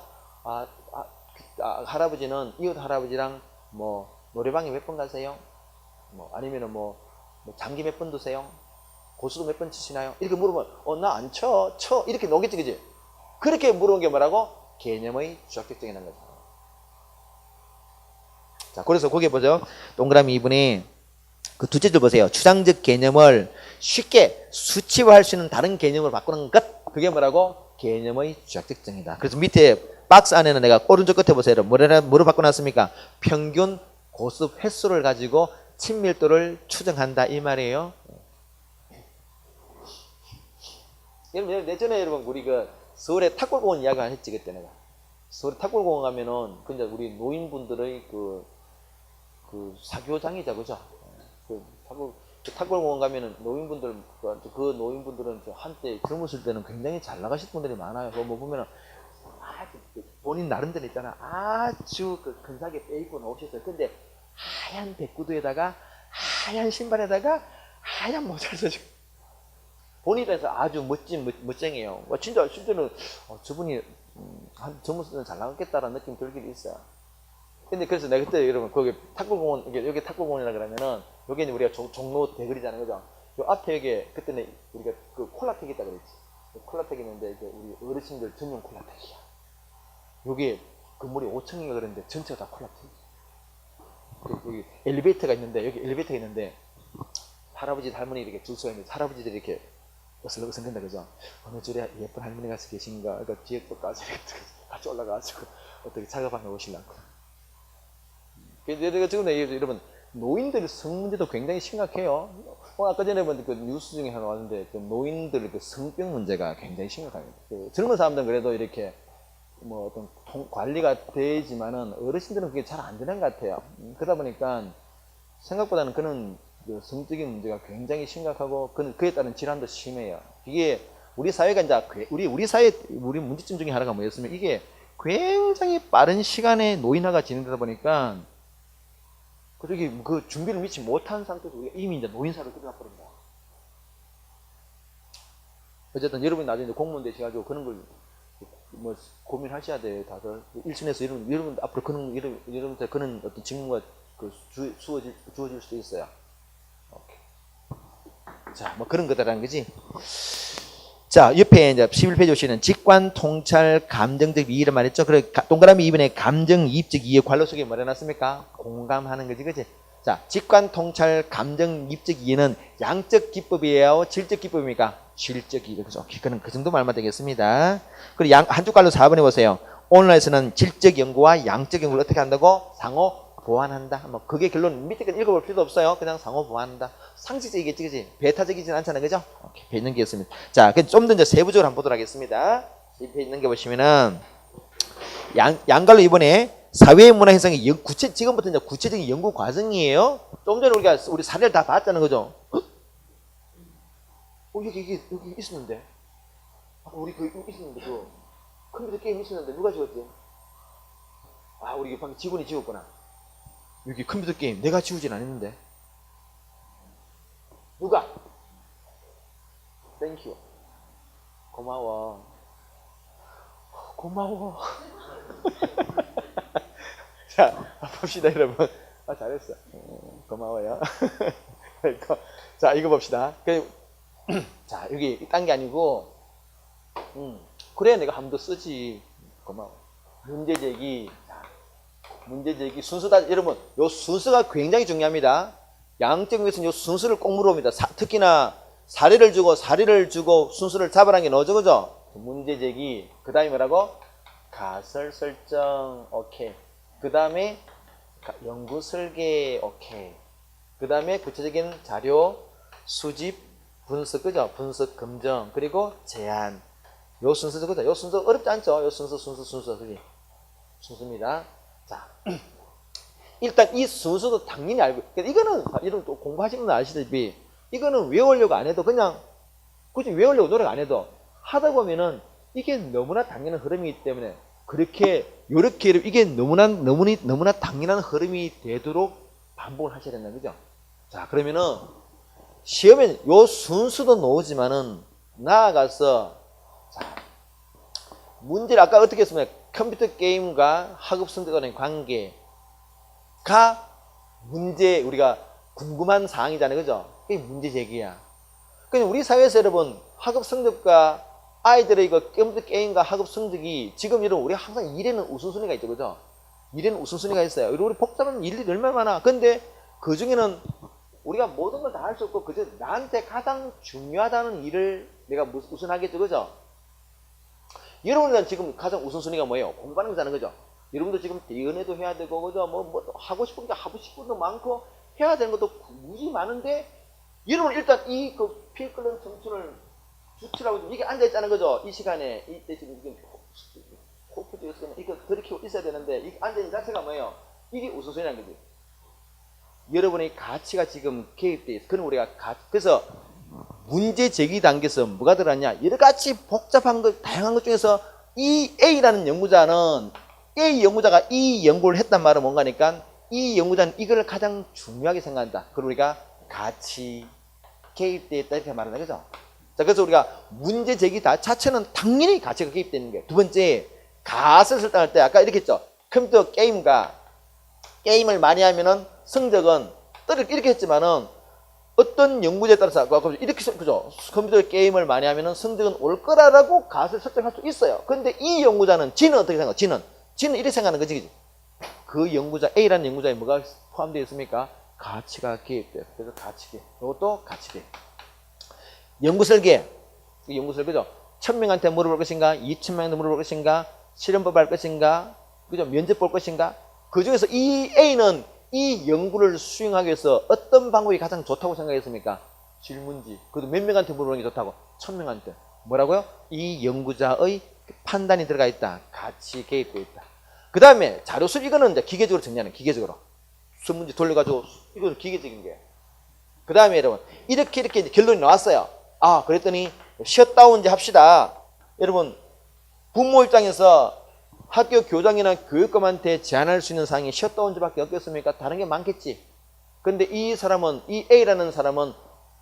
할아버지는 이웃 할아버지랑 뭐 노래방에 몇 번 가세요? 뭐 아니면은 뭐 장기 몇 번 드세요? 고수도 몇 번 치시나요? 이렇게 물어보면 나 안 쳐 이렇게 나오겠지, 그지? 그렇게 물어본 게 뭐라고? 개념의 주학적 정의라는 거죠. 자, 그래서 거기 보죠. 동그라미 2분에 그 둘째 줄 보세요. 추상적 개념을 쉽게 수치화할 수 있는 다른 개념으로 바꾸는 것, 그게 뭐라고? 개념의 주학적 정의다. 그래서 밑에 박스 안에는 내가 오른쪽 끝에 보세요. 뭐로 바꿔놨습니까? 평균 고습 횟수를 가지고 친밀도를 추정한다 이 말이에요. 예전에 여러분 우리 그 서울에 탁골공원 이야기 안 했지 그때 내가. 서울에 탁골공원 가면은 근데 우리 노인분들의 그 사교장이자 그죠? 탁골공원 가면은 노인분들 그 노인분들은 한때 젊었을 때는 굉장히 잘 나가실 분들이 많아요. 뭐 보면은 본인 나름대로 있잖아. 아주 근사하게 빼입고 나오셨어요. 근데 하얀 백구두에다가 하얀 신발에다가 하얀 모자를 써주고 본인에 대해서 아주 멋쟁이에요. 진짜 실제는 저분이 한 젊었을 때는 잘 나갔겠다라는 느낌이 들긴 있어요. 근데 그래서 내가 그때 여러분 거기 탁구공원 여기 탁구공원이라 그러면은 여기는 우리가 종로 대거리잖아요, 그죠? 요 앞에 여기 그때는 우리가 그 콜라텍 있다 그랬지. 콜라텍 있는데 이제 우리 어르신들 전용 콜라텍이야. 여기 건물이 5층인가 그랬는데 전체가 다 콜라텍. 여기 엘리베이터가 있는데 할아버지 할머니 이렇게 줄 서 있는데 할아버지들이 이렇게 어슬렁어슬렁 된다 그죠? 어느 줄에 예쁜 할머니가 계신가? 그러니까 뒤에 또 같이 올라가가지고 어떻게 작업하며 오시려고. 내가 지금 여러분 노인들 성 문제도 굉장히 심각해요. 아까 전에 그 뉴스 중에 하나 왔는데 그 노인들 그 성병 문제가 굉장히 심각합니다. 젊은 사람들은 그래도 이렇게 뭐 어떤 관리가 되지만은 어르신들은 그게 잘 안 되는 것 같아요. 그러다 보니까 생각보다는 그런 성적인 문제가 굉장히 심각하고 그에 따른 질환도 심해요. 이게 우리 사회가 이제 우리 문제점 중에 하나가 뭐였으면 이게 굉장히 빠른 시간에 노인화가 진행되다 보니까 그 준비를 미치 못한 상태에서 우리가 이미 이제 노인사를 들어가 버린다. 어쨌든 여러분이 나중에 공무원 되셔가지고 그런 걸 뭐 고민하셔야 돼요, 다들. 일선에서 여러분 앞으로 여러분한테 그런 어떤 직무가 주어질 수도 있어요. 오케이. 자, 뭐 그런 거다라는 거지. 자, 옆에 이제 11페이지 보시는 직관, 통찰, 감정적 이의를 말했죠. 그래, 동그라미 2번에 감정이입적 이의 관로 속에 뭐라 놨습니까? 공감하는 거지, 그지? 자, 직관, 통찰, 감정이입적 이의는 양적 기법이에요? 질적 기법입니까? 질적 기법. 그죠? 그는 그 정도 말만 되겠습니다. 그리고 한쪽 관로 4번에 보세요. 오늘날에서는 질적 연구와 양적 연구를 어떻게 한다고? 상호 보완한다. 뭐 그게 결론 밑에까지 읽어볼 필요도 없어요. 그냥 상호 보완한다. 상식적이겠지, 그지? 배타적이진 않잖아, 그죠? 오케이, 배 넘기겠습니다. 자, 좀 더 이제 세부적으로 한번 보도록 하겠습니다. 이 페이지 넘겨보시면은 양갈로 이번에 사회 문화 현상의 지금부터 이제 구체적인 연구 과정이에요. 좀 전에 우리 사례를 다 봤다는 거죠. 여기 있었는데. 우리 그 있었는데 그 컴퓨터 게임 있었는데 누가 지웠지? 우리 방금 직원이 지웠구나. 여기 컴퓨터 게임 내가 지우진 않았는데. 누가? 땡큐. 고마워. 자, 봅시다, 여러분. 잘했어. 고마워요. 자, 이거 봅시다. 자, 여기 딴 게 아니고, 그래, 내가 한 번 더 쓰지. 고마워. 문제제기. 문제제기 순서다. 여러분, 요 순서가 굉장히 중요합니다. 양적 위에서는 요 순서를 꼭 물어봅니다. 특히나 사례를 주고 순서를 잡으라는 게 너죠, 그죠? 문제제기. 그 다음에 뭐라고? 가설 설정. 오케이. 그 다음에 연구 설계. 오케이. 그 다음에 구체적인 자료 수집, 분석, 그죠? 분석, 검증, 그리고 제안. 요 순서죠, 그죠? 요 순서 어렵지 않죠? 요 순서, 그지? 순서입니다. 자, 일단 이 순서도 당연히 알고, 이거는 여러분 또 공부하시는 분 아시다시피 이거는 외우려고 안 해도 그냥 굳이 외우려고 노력 안 해도 하다 보면은 이게 너무나 당연한 흐름이기 때문에 요렇게 이게 너무나 당연한 흐름이 되도록 반복을 하셔야 된다, 그죠? 자, 그러면은 시험에 요 순서도 나오지만은 나아가서 자, 문제를 아까 어떻게 했습니까? 컴퓨터 게임과 학업 성적 간의 관계가 우리가 궁금한 사항이잖아요, 그죠? 이게 문제 제기야. 그냥 우리 사회에서 여러분 학업 성적과 아이들의 이거 컴퓨터 게임과 학업 성적이 지금 여러분 우리 항상 일에는 우선순위가 있죠, 그죠? 일에는 우선순위가 있어요. 우리 복잡한 일들이 얼마나 많아. 근데 그 중에는 우리가 모든 걸 다 할 수 없고 그저 나한테 가장 중요하다는 일을 내가 우선하겠죠, 그죠? 여러분들은 지금 가장 우선순위가 뭐예요? 공부하는 거잖아요, 그죠? 여러분들 지금 연애도 해야 되고, 그죠? 뭐 하고 싶은 게 하고 싶은 것도 많고, 해야 되는 것도 무지 많은데, 여러분 일단 피 끓는 청춘을 주치라고 이게 앉아있잖아요, 그죠? 이 시간에, 이때 지금 코프도 있으면 이거 들이키고 있어야 되는데, 이 앉아있는 자체가 뭐예요? 이게 우선순위라는 거지. 여러분의 가치가 지금 개입되어 있어. 그래서 문제 제기 단계에서 뭐가 들어갔냐? 여러 가지 복잡한 것, 다양한 것 중에서 이 A라는 연구자가 이 연구를 했단 말은 뭔가니까 이 연구자는 이걸 가장 중요하게 생각한다. 그리고 우리가 가치 개입되어 있다 이렇게 말하는 거죠. 자, 그래서 우리가 문제 제기 자체는 당연히 가치가 개입되는 거예요. 두 번째, 가설을 설정할 때 아까 이렇게 했죠. 컴퓨터 게임을 많이 하면은 성적은 이렇게 했지만은 어떤 연구자에 따라서 이렇게 그죠? 컴퓨터 게임을 많이 하면은 성적은 올 거라고 가설을 설정할 수 있어요. 근데 이 연구자는 지는 어떻게 생각해? 지는 이렇게 생각하는 거지, 그지? 그 연구자 A라는 연구자에 뭐가 포함되어 있습니까? 가치가 개입돼요. 그래서 가치계. 이것도 가치계. 연구 설계. 연구 설계죠. 1000명한테 물어볼 것인가? 2000명한테 물어볼 것인가? 실험법 할 것인가? 그죠? 면접 볼 것인가? 그 중에서 이 A는 이 연구를 수행하기 위해서 어떤 방법이 가장 좋다고 생각했습니까? 질문지. 그래도 몇 명한테 물어보는 게 좋다고? 1000명한테. 뭐라고요? 이 연구자의 판단이 들어가 있다. 같이 개입되어 있다. 그 다음에 자료수 이거는 이제 기계적으로 정리하는 기계적으로. 수문지 돌려가지고 이거는 기계적인 게. 그 다음에 여러분 이렇게 이제 결론이 나왔어요. 그랬더니 셧다운제 합시다. 여러분 부모 입장에서 학교 교장이나 교육감한테 제안할 수 있는 사항이 셧다운제밖에 없겠습니까? 다른 게 많겠지. 근데 이 A라는 사람은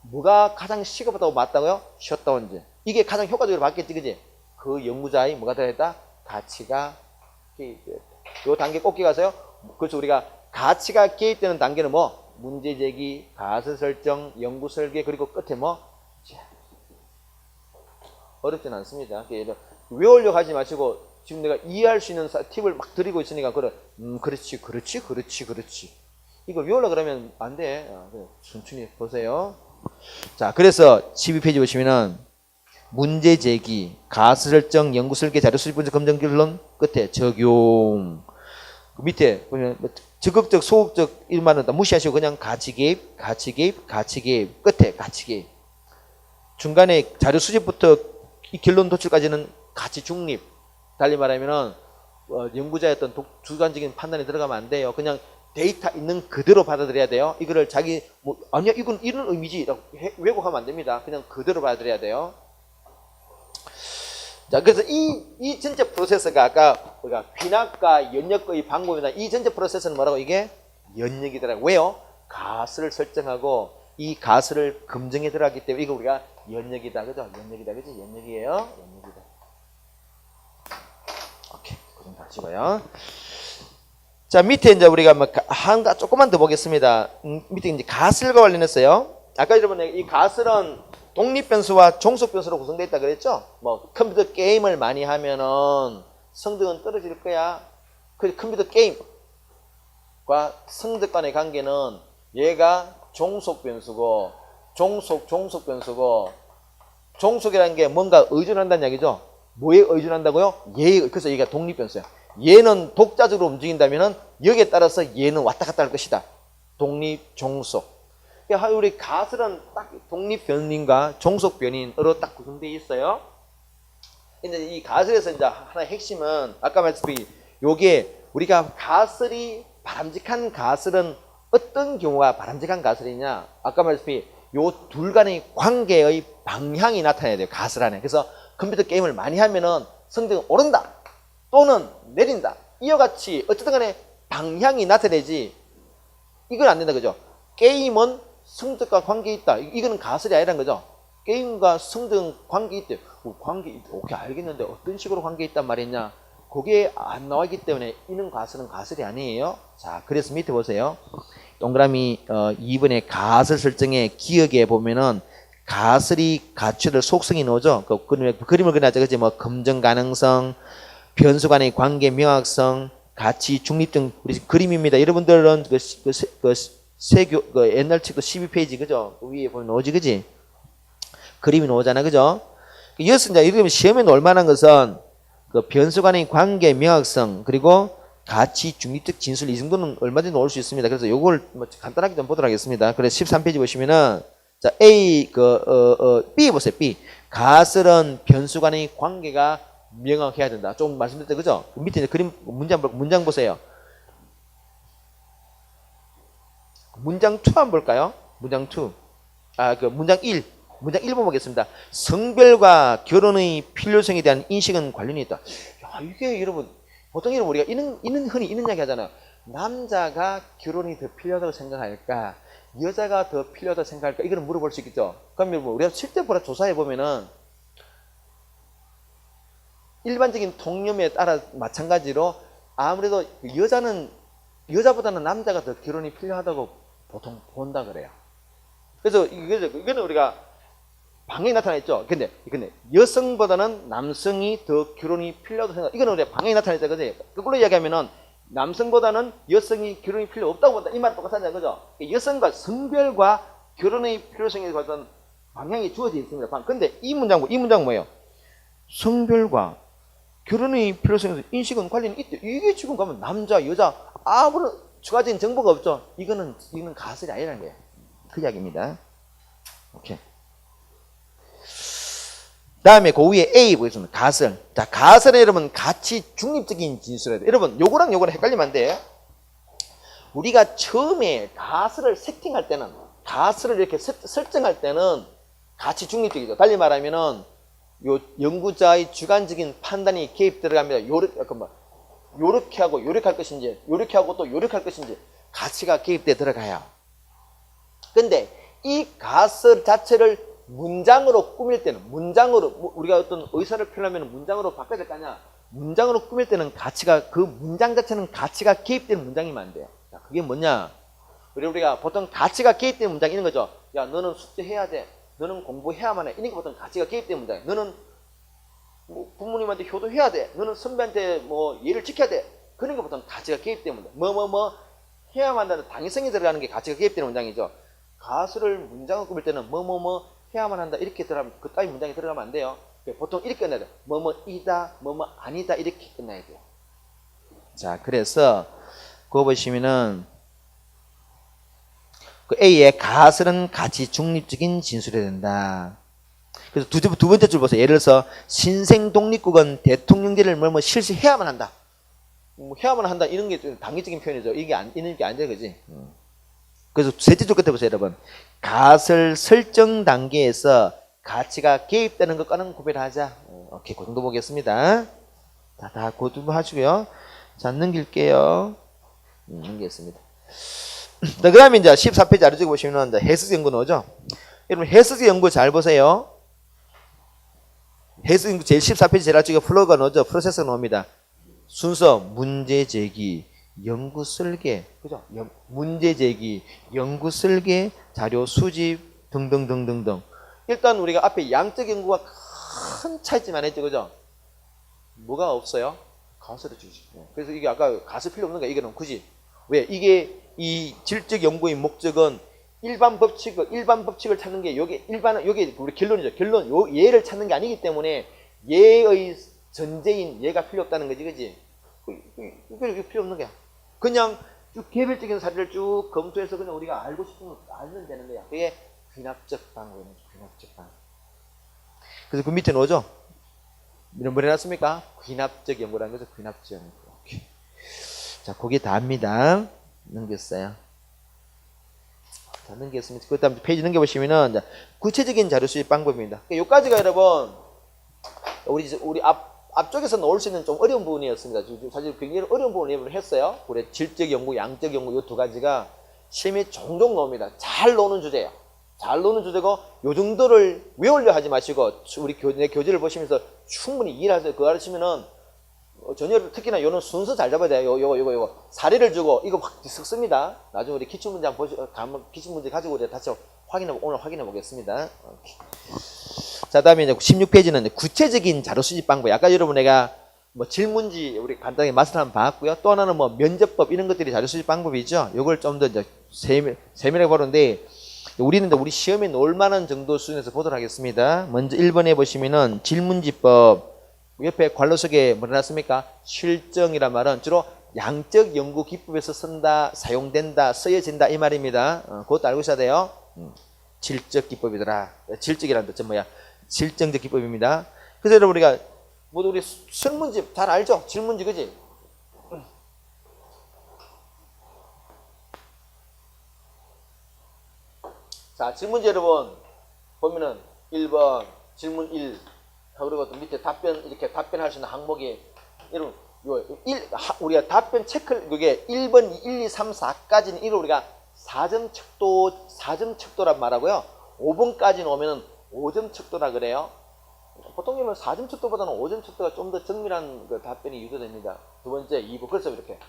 뭐가 가장 시급하다고 맞다고요? 셧다운제. 이게 가장 효과적으로 받겠지, 그지? 그 연구자의 뭐가 들어있다? 가치가 개입됐다. 요 단계 꼭 기억하세요. 그래서 우리가 가치가 개입되는 단계는 뭐? 문제 제기, 가설 설정, 연구 설계, 그리고 끝에 뭐? 어렵진 않습니다. 외우려고 하지 마시고 지금 내가 이해할 수 있는 팁을 막 드리고 있으니까 그래 그렇지 이거 외우려고 그러면 안 돼. 천천히 보세요. 자, 그래서 12페이지 보시면은 문제 제기, 가설 설정, 연구 설계, 자료 수집 분석, 검증 결론 끝에 적용. 그 밑에 보면 적극적, 소극적 일만은 다 무시하시고 그냥 가치 개입 끝에 가치 개입. 중간에 자료 수집부터 이 결론 도출까지는 가치 중립. 달리 말하면은 연구자의 어떤 주관적인 판단이 들어가면 안 돼요. 그냥 데이터 있는 그대로 받아들여야 돼요. 이거를 자기 아니야 이건 이런 의미지라고 왜곡하면 안 됩니다. 그냥 그대로 받아들여야 돼요. 자, 그래서 이 전체 프로세스가 아까 우리가 귀납과 연역의 방법이다. 이 전체 프로세스는 뭐라고? 이게 연역이더라고. 왜요? 가설을 설정하고 이 가설을 검증에 들어가기 때문에 이거 우리가 연역이다. 그죠? 연역이다. 그지? 연역이에요. 연역이다. 오케이. 그 정도 하시고요. 자, 밑에 이제 우리가 한가 조금만 더 보겠습니다. 밑에 이제 가설과 관련했어요. 아까 여러분 이 가설은 독립변수와 종속변수로 구성되어 있다 그랬죠? 컴퓨터 게임을 많이 하면은 성적은 떨어질 거야. 그 컴퓨터 게임과 성적 간의 관계는 얘가 종속변수고 종속변수고 종속이라는 게 뭔가 의존한다는 얘기죠. 뭐에 의존한다고요? 그래서 얘가 독립변수야. 얘는 독자적으로 움직인다면은 여기에 따라서 얘는 왔다 갔다 할 것이다. 독립, 종속. 우리 가설은 딱 독립변인과 종속변인으로 딱 구성되어 있어요. 근데 이 가설에서 이제 하나의 핵심은 아까 말씀드린 요게 우리가 가설이 바람직한 가설은 어떤 경우가 바람직한 가설이냐? 아까 말씀드린 요 둘 간의 관계의 방향이 나타나야 돼요. 가설 안에. 그래서 컴퓨터 게임을 많이 하면은 성적은 오른다 또는 내린다. 이와 같이 어쨌든 간에 방향이 나타내지 이건 안 된다 그죠? 게임은 성적과 관계 있다. 이거는 가설이 아니란 거죠. 게임과 성적은 관계 있대. 오케이 알겠는데 어떤 식으로 관계 있단 말이냐? 그게 안 나와있기 때문에 이는 가설은 가설이 아니에요. 자, 그래서 밑에 보세요. 동그라미 2번의 가설 설정에 기억에 보면은 가설이 갖추를 속성이 나오죠. 그 그림을 그려야죠. 그지? 검증 가능성, 변수 간의 관계 명확성, 가치 중립등 우리 그림입니다. 여러분들은 옛날 책도 12페이지, 그죠? 위에 보면 나오지, 그지? 그림이 나오잖아, 그죠? 이것은 이제 이러면 시험에 나올 만한 것은 그 변수 간의 관계 명확성, 그리고 가치 중립적 진술, 이 정도는 얼마든지 나올 수 있습니다. 그래서 요걸 간단하게 좀 보도록 하겠습니다. 그래서 13페이지 보시면은, 자, B 보세요, B. 가설은 변수 간의 관계가 명확해야 된다. 좀 말씀드렸죠, 그죠? 밑에 이제 그림, 문장 보세요. 문장 2 한번 볼까요? 문장 2. 문장 1. 문장 1번 보겠습니다. 성별과 결혼의 필요성에 대한 인식은 관련이 있다. 야, 이게 여러분, 보통 여러분 우리가 흔히 이런 이야기 하잖아요. 남자가 결혼이 더 필요하다고 생각할까? 여자가 더 필요하다고 생각할까? 이거는 물어볼 수 있겠죠? 그럼 여러분, 우리가 실제 조사해 보면은 일반적인 통념에 따라 마찬가지로 아무래도 여자보다는 남자가 더 결혼이 필요하다고 보통 본다 그래요. 그래서 이거는 우리가 방향이 나타나있죠. 근데 여성보다는 남성이 더 결혼이 필요하다고 생각. 이거는 우리가 방향이 나타나있다 그지? 그걸로 이야기하면은 남성보다는 여성이 결혼이 필요 없다고 본다. 이 말 똑같잖아요, 그죠? 여성과 성별과 결혼의 필요성에 관한 방향이 주어져 있습니다. 근데 이 문장은 뭐예요? 성별과 결혼의 필요성에서 인식은 관련이 있대. 이게 지금 가면 남자, 여자 아무런 추가적인 정보가 없죠. 이거는 가설이 아니라는 거예요. 그 이야기입니다. 오케이. 다음에 그 위에 A 보겠습니다. 가설. 자, 가설은 여러분 가치 중립적인 진술이에요. 여러분 요거랑 헷갈리면 안 돼. 우리가 처음에 가설을 세팅할 때는 가설을 이렇게 설정할 때는 가치 중립적이죠. 달리 말하면은 요 연구자의 주관적인 판단이 개입 들어갑니다. 요렇게 하고 요렇게 할 것인지, 요렇게 하고 또 요렇게 할 것인지 가치가 개입돼 들어가요. 근데 이 가설 자체를 문장으로 꾸밀 때는 우리가 어떤 의사를 표현하면 문장으로 바꿔야 될 거 아니야. 문장으로 꾸밀 때는 그 문장 자체는 가치가 개입되는 문장이면 안 돼요. 자, 그게 뭐냐? 우리가 보통 가치가 개입되는 문장이 있는 거죠. 야, 너는 숙제해야 돼. 너는 공부해야만 해. 이런 게 보통 가치가 개입되는 문장이에요. 너는 뭐 부모님한테 효도해야 돼. 너는 선배한테 뭐 예를 지켜야 돼. 그런 것보다는 가치가 개입되는 문장. 뭐 해야만 한다는 당위성이 들어가는 게 가치가 개입되는 문장이죠. 가설을 문장을 꾸밀 때는 뭐 해야만 한다 이렇게 들어가면 그 따위 문장이 들어가면 안 돼요. 보통 이렇게 끝나야 돼요. 뭐이다 아니다 이렇게 끝나야 돼요. 자, 그래서 그거 보시면은 그 A의 가설은 가치 중립적인 진술이 된다. 그래서 두 번째 줄 보세요. 예를 들어서 신생 독립국은 대통령제를 실시해야만 한다. 해야만 한다 이런 게 좀 당위적인 표현이죠. 이게 있는 게 아니죠, 그지? 그래서 셋째 줄 끝에 보세요, 여러분. 가설 설정 단계에서 가치가 개입되는 것과는 구별하자. 오케이, 그 정도 보겠습니다. 다 고등하시고요. 자, 넘길게요. 넘기겠습니다. 그 다음에 이제 14페이지 아래쪽에 보시면 해석 연구 나오죠. 여러분, 해석 연구 잘 보세요. 해석 연구 제일 14페이지 제일 아래쪽에 플로우가 나오죠. 프로세스가 나옵니다. 순서, 문제 제기, 연구 설계, 그죠? 문제 제기, 연구 설계, 자료 수집, 등등등등등. 일단 우리가 앞에 양적 연구가 큰 차이점만 했죠, 그죠? 뭐가 없어요? 가설을 주지. 그래서 이게 아까 가설 필요 없는 거야. 이거는 굳이. 왜? 이게 이 질적 연구의 목적은 일반 법칙을 찾는 게 여기 우리 결론이죠. 결론, 얘를 찾는 게 아니기 때문에 얘의 전제인 얘가 필요 없다는 거지, 그지? 이거 필요 없는 거야. 그냥 쭉 개별적인 사례를 쭉 검토해서 그냥 우리가 알고 싶은 거 알면 되는 거야. 그게 귀납적 방법이에요. 귀납적 방법. 그래서 그 밑에 놓죠. 뭐 해놨습니까? 귀납적 연구라는 거죠. 귀납적 연구. 오케이. 자, 그게 다입니다. 넘겼어요. 자, 넘겼습니다. 그 다음 페이지 넘겨보시면은 구체적인 자료 수집 방법입니다. 여기까지가 여러분 우리 앞쪽에서 나올 수 있는 좀 어려운 부분이었습니다. 사실 굉장히 어려운 부분을 했어요. 우리 질적 연구, 양적 연구 이 두 가지가 시험에 종종 나옵니다. 잘 나오는 주제예요. 잘 노는 주제고 요 정도를 외우려 하지 마시고 우리 내 교재를 보시면서 충분히 이해하세요. 그거 알으시면은 전혀 특히나 요는 순서 잘 잡아야 돼요. 요거 사례를 주고 이거 확 섞습니다. 나중에 우리 기출문제 기출문제 가지고 우리 다시 오늘 확인해 보겠습니다. 자, 다음에 이제 16페이지는 구체적인 자료 수집 방법. 아까 여러분 내가 뭐 질문지 우리 간단하게 맛을 한번 봤고요. 또 하나는 뭐 면접법 이런 것들이 자료 수집 방법이죠. 요걸 좀 더 이제 세밀하게 보는데 우리는 우리 시험에 놓을 만한 정도 수준에서 보도록 하겠습니다. 먼저 1번에 보시면은 질문지법 옆에 괄호 속에 뭐라 놨습니까? 실정이란 말은 주로 양적 연구 기법에서 쓴다, 사용된다, 쓰여진다 이 말입니다. 그것도 알고 있어야 돼요. 질적 기법이더라. 질적이라는 뜻은 뭐야? 질정적 기법입니다. 그래서 여러분 우리가 모두 우리 설문지 잘 알죠? 질문지 그지? 자, 질문지 여러분 보면은 1번 질문 1 그리고 또 밑에 답변 이렇게 답변할 수 있는 항목이 여러분 우리가 답변 체크 그게 1번 1, 2, 3, 4까지는 이걸 우리가 4점 척도란 말하고요. 5번까지는 오면은 5점 척도라 그래요. 보통 보면 4점 척도보다는 5점 척도가 좀 더 정밀한 그 답변이 유도됩니다. 두 번째 2번 그래서 이렇게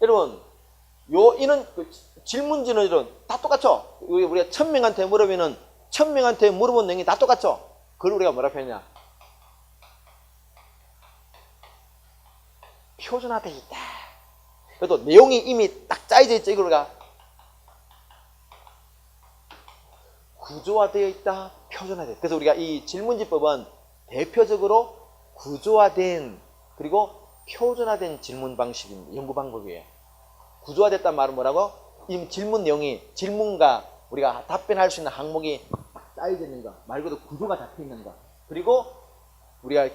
여러분 이는 질문지는 이런 다 똑같죠? 우리가 1000명한테 물으면은 1000명한테 물어본 내용이 다 똑같죠? 그걸 우리가 뭐라 표현하냐? 표준화되어 있다. 그래도 내용이 이미 딱 짜여져 있죠. 이걸 우리가 구조화되어 있다. 표준화되어 있다. 그래서 우리가 이 질문지법은 대표적으로 구조화된 그리고 표준화된 질문 방식입니다. 연구 방법이에요. 구조화됐단 말은 뭐라고? 이 질문 내용이 질문과 우리가 답변할 수 있는 항목이 짜여져 있는 거 말 그대로 구조가 잡혀 있는 거 그리고 우리가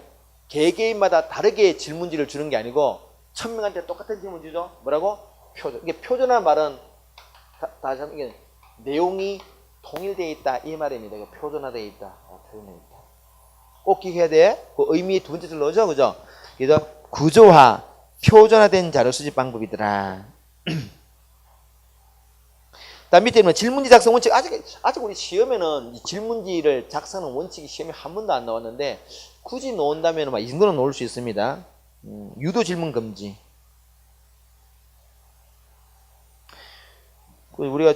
개개인마다 다르게 질문지를 주는 게 아니고 1000명한테 똑같은 질문지죠. 뭐라고? 표준. 이게 표준화는 말은 다시 한번 이게 내용이 통일되어 있다 이 말입니다. 이게 표준화되어 있다. 표현되어 있다. 꼭 기억해야 돼. 그 의미의 두 번째 줄 넣어줘, 그죠? 그래서 구조화, 표준화된 자료 수집 방법이더라. 다음 밑에 있는 질문지 작성 원칙 아직 우리 시험에는 이 질문지를 작성하는 원칙이 시험에 한 번도 안 나왔는데 굳이 놓은다면 이 정도는 놓을 수 있습니다. 유도 질문 금지. 우리가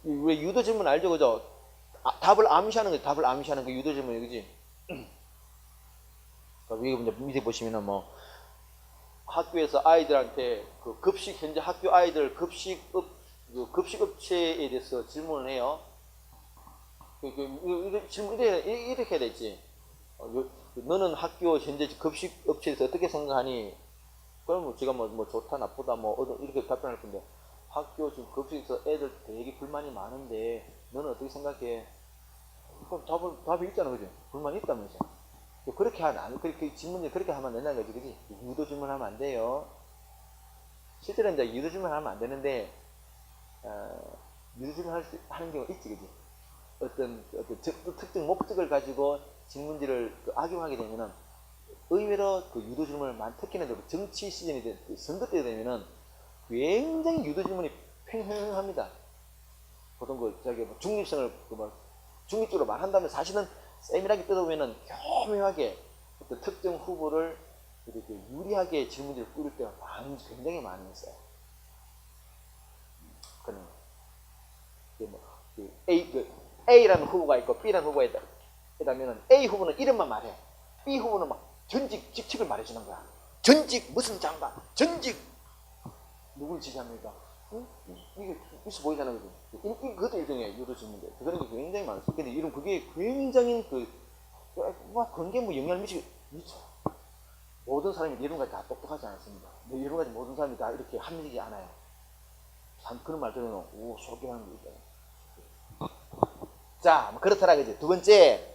왜 유도 질문 알죠, 그죠? 답을 암시하는 거지. 답을 암시하는 거 유도 질문이 그지? 위에 밑에 보시면은 뭐 학교에서 아이들한테 그 급식 현재 학교 아이들 급식업체에 대해서 질문을 해요. 질문 이렇게 해야 되지. 너는 학교 현재 급식업체에서 어떻게 생각하니? 그러면 제가 뭐 좋다 나쁘다 뭐 이렇게 답변할 건데, 학교 지금 급식에서 애들 되게 불만이 많은데 너는 어떻게 생각해? 그럼 답이 있잖아, 그지? 불만이 있다면서. 그렇게 질문을 그렇게 하면 안 된다는 거지, 그지? 유도 질문하면 안 돼요. 실제로 이제 유도 질문하면 안 되는데, 유도 질문 하는 경우가 있지, 그지? 어떤 특정 목적을 가지고 질문지를 악용하게 되면은, 의외로 그 유도 질문을 특히나 정치 시즌이 선거 때 되면은 굉장히 유도 질문이 팽팽합니다. 보통 중립성을 중립적으로 말한다면 사실은 세밀하게 뜯어보면은 교묘하게 어떤 특정 후보를 이렇게 유리하게 질문지를 꾸릴 때가 굉장히 많이 있어요. A라는 후보가 있고 B라는 후보가 있다면은 A 후보는 이름만 말해. B 후보는 막 전직 직책을 말해주는 거야. 전직 무슨 장관, 전직 누굴 지지합니까? 응? 이게 있어 보이잖아요, 그죠? 그것도 일종의 유도 질문인데 그런 게 굉장히 많습니다. 근데 이런 그게 굉장히 그런 게 영향을 미쳐. 모든 사람이 이론까지 다 똑똑하지 않습니다. 이론까지 모든 사람이 다 이렇게 합리적이지 않아요. 그런 말 들으면 속이라는 거 있잖아요. 자, 그렇더라, 그지? 두 번째.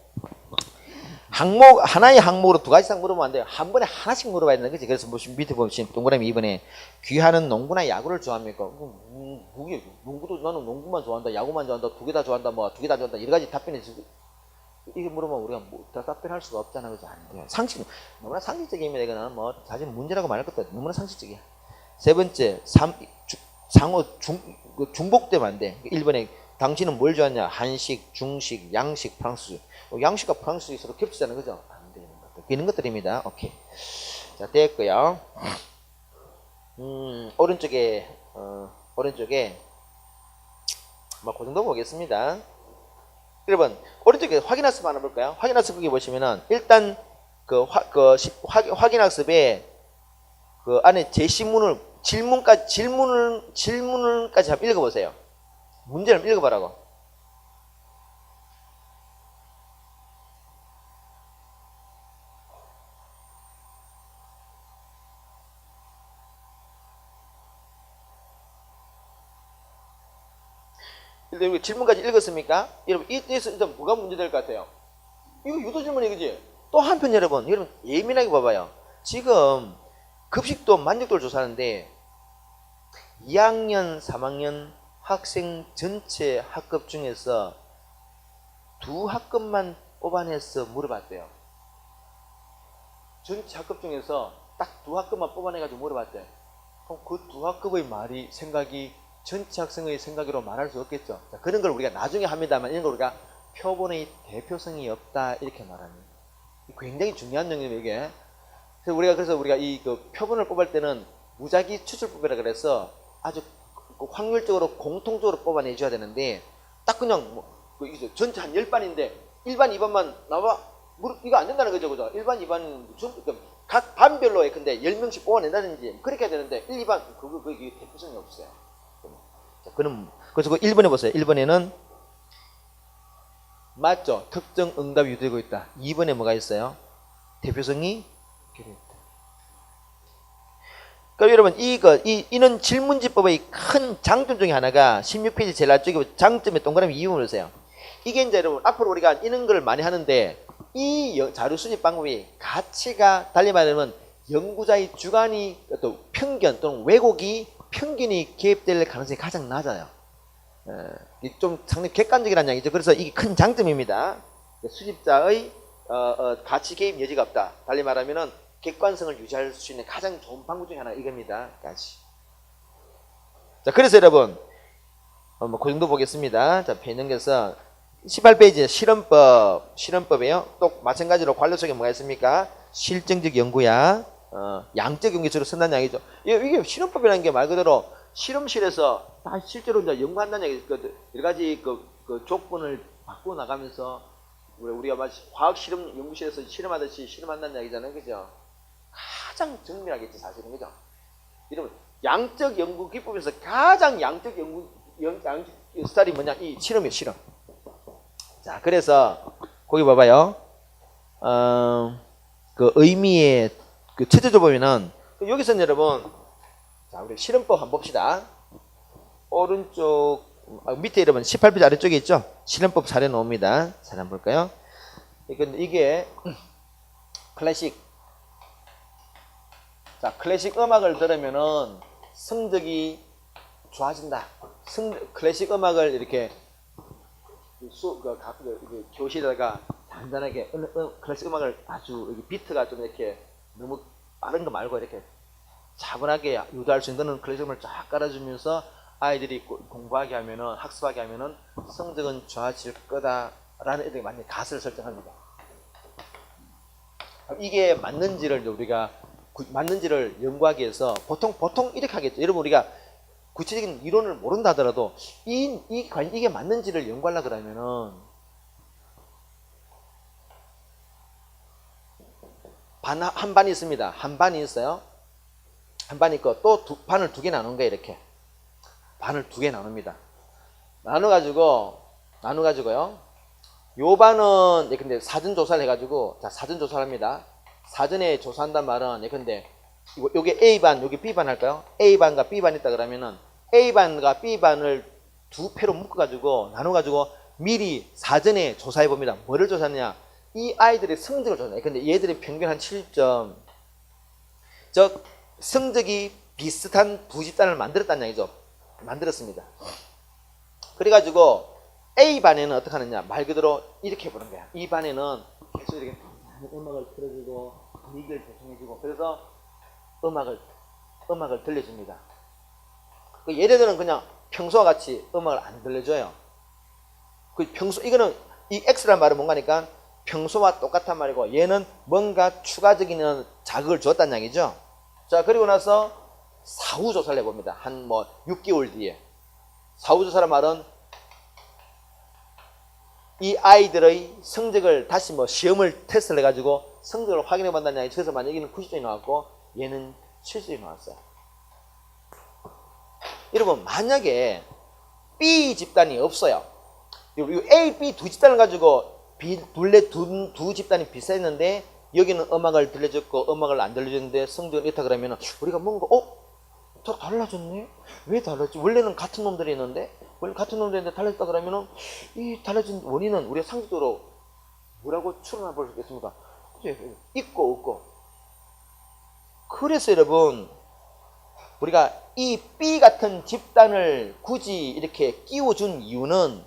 하나의 항목으로 두 가지 이상 물어보면 안 돼요. 한 번에 하나씩 물어봐야 되는 거지. 그래서 밑에 보시면 동그라미 2번에 귀하는 농구나 야구를 좋아합니까? 농구도 나는 농구만 좋아한다, 야구만 좋아한다, 두 개 다 좋아한다, 두 개 다 좋아한다, 여러 가지 답변이 있어. 이게 물어보면 우리가 다 답변할 수가 없잖아, 그죠? 안 돼요. 너무나 상식적이면 이거는 사실 문제라고 말할 것도 너무나 상식적이야. 세 번째, 중복되면 안 돼. 1번에 당신은 뭘 좋아하냐? 한식, 중식, 양식, 프랑스. 양식과 프랑스식이 서로 겹치잖아요, 그죠? 안 되는 것들. 이런 것들입니다. 오케이. 자, 됐고요. 오른쪽에 그 정도 보겠습니다. 여러분, 오른쪽에 확인학습 하나 볼까요? 확인학습 거기 보시면은 일단 확인학습에 그 안에 제시문을 질문까지 한번 읽어보세요. 문제를 읽어보라고. 질문까지 읽었습니까? 여러분, 이때서 일단 뭐가 문제될 것 같아요? 이거 유도 질문이 그지? 또 한편 여러분 예민하게 봐봐요. 지금 급식도 만족도를 조사하는데 2학년, 3학년 학생 전체 학급 중에서 두 학급만 뽑아내서 물어봤대요. 전체 학급 중에서 딱 두 학급만 뽑아내가지고 물어봤대요. 그럼 그 두 학급의 생각이 전체 학생의 생각으로 말할 수 없겠죠. 자, 그런 걸 우리가 나중에 합니다만 이런 걸 우리가 표본의 대표성이 없다 이렇게 말합니다. 굉장히 중요한 내용이에요, 이게. 그래서 우리가 이 표본을 뽑을 때는 무작위 추출법이라 그래서 아주 확률적으로 공통적으로 뽑아내줘야 되는데 딱 그냥 전체 한 10반인데 1반, 2반만 나와 이거 안 된다는 거죠, 그죠? 1반, 2반 각 반별로 근데 10명씩 뽑아낸다든지 그렇게 해야 되는데 1, 2반 그게 대표성이 없어요. 자, 그래서 1번에 보세요. 1번에는 맞죠? 특정 응답이 유도되고 있다. 2번에 뭐가 있어요? 대표성이 필요했다. 그럼 여러분 이는 질문지법의 큰 장점 중에 하나가 16페이지 제일 앞쪽에 장점의 동그라미 이용을 보세요. 이게 이제 여러분 앞으로 우리가 이런 걸 많이 하는데 이 자료 수집 방법이 가치가 달리 말하면 연구자의 주관이 어떤 편견 또는 왜곡이 편견이 개입될 가능성이 가장 낮아요. 좀 상당히 객관적이라는 얘기죠. 그래서 이게 큰 장점입니다. 수집자의 가치 개입 여지가 없다. 달리 말하면은 객관성을 유지할 수 있는 가장 좋은 방법 중에 하나가 이겁니다. 자, 그래서 여러분 그 정도 보겠습니다. 자, 페이지 넘겨서 18페이지 실험법이에요. 또 마찬가지로 관료 속에 뭐가 있습니까? 실증적 연구야 양적 연구 주로 쓴다는 얘기죠. 이게 실험법이라는 게 말 그대로 실험실에서 다 실제로 이제 연구한다는 얘기, 여러 가지 그 조건을 바꾸어 나가면서 우리가 마치 과학 실험 연구실에서 실험하듯이 실험한다는 얘기잖아요, 그죠? 가장 정밀하겠지 사실은, 그죠? 여러분 양적 연구 기법에서 가장 양적 연구 양적 스타일이 뭐냐? 이 실험이에요, 실험. 자, 그래서 거기 봐봐요. 그 의미의 그 최저조 보면은 여기서는 여러분, 자 우리 실험법 한번 봅시다. 오른쪽 밑에 여러분 18페이지 아래쪽에 있죠? 실험법 사례 나옵니다. 잘 한번 볼까요? 이게 클래식. 자, 클래식 음악을 들으면은 성적이 좋아진다. 클래식 음악을 이렇게 교실에다가 단단하게 클래식 음악을 아주 비트가 좀 이렇게 너무 빠른 거 말고 이렇게 차분하게 유도할 수 있는 클래식 음악을 쫙 깔아주면서 아이들이 공부하게 하면은, 학습하게 하면은 성적은 좋아질 거다라는 애들이 많이 가설을 설정합니다. 이게 맞는지를 우리가 맞는지를 연구하기 위해서 보통 이렇게 하겠죠. 여러분 우리가 구체적인 이론을 모른다 하더라도 이게 맞는지를 연구하려고 그러면은 한 반이 있습니다. 한 반이 있어요. 한 반이 있고 또 반을 두 개 나눈 거예요. 이렇게 반을 두 개 나눕니다. 나눠가지고요. 요 반은 근데 사전 조사를 해가지고, 자 사전 조사를 합니다. 사전에 조사한단 말은 예컨대 요게 A반, 요게 B반 할까요? A반과 B반 있다 그러면은 A반과 B반을 두 패로 묶어가지고 나눠가지고 미리 사전에 조사해 봅니다. 뭐를 조사하느냐? 이 아이들의 성적을 조사해요. 근데 얘들의 평균 한 7점. 즉 성적이 비슷한 두 집단을 만들었다는 얘기죠. 만들었습니다. 그래가지고 A반에는 어떻게 하느냐? 말 그대로 이렇게 보는 거야. 이 반에는 계속 이렇게 음악을 틀어주고 분위기를 조성해주고, 그래서 음악을 들려줍니다. 얘네들은 그냥 평소와 같이 음악을 안 들려줘요. 이거는 이 X란 말은 뭔가니까 평소와 똑같단 말이고, 얘는 뭔가 추가적인 자극을 줬다는 얘기죠. 자, 그리고 나서 사후조사를 해봅니다. 한 6개월 뒤에. 사후조사란 말은 이 아이들의 성적을 다시 시험을 테스트를 해가지고 성적을 확인해 본다는 얘기죠. 그래서 만약에 얘는 90점이 나왔고 얘는 70점이 나왔어요. 여러분 만약에 B 집단이 없어요. A, B 두 집단을 가지고 두 집단이 비슷했는데 여기는 음악을 들려줬고 음악을 안 들려줬는데 성적이 있다 그러면 우리가 뭔가 더 달라졌네? 왜 달라졌지? 원래는 같은 놈들이 있는데 달라졌다 그러면은 이 달라진 원인은 우리가 상식적으로 뭐라고 추론해 볼 수 있겠습니까? 있고 없고. 그래서 여러분 우리가 이 B 같은 집단을 굳이 이렇게 끼워준 이유는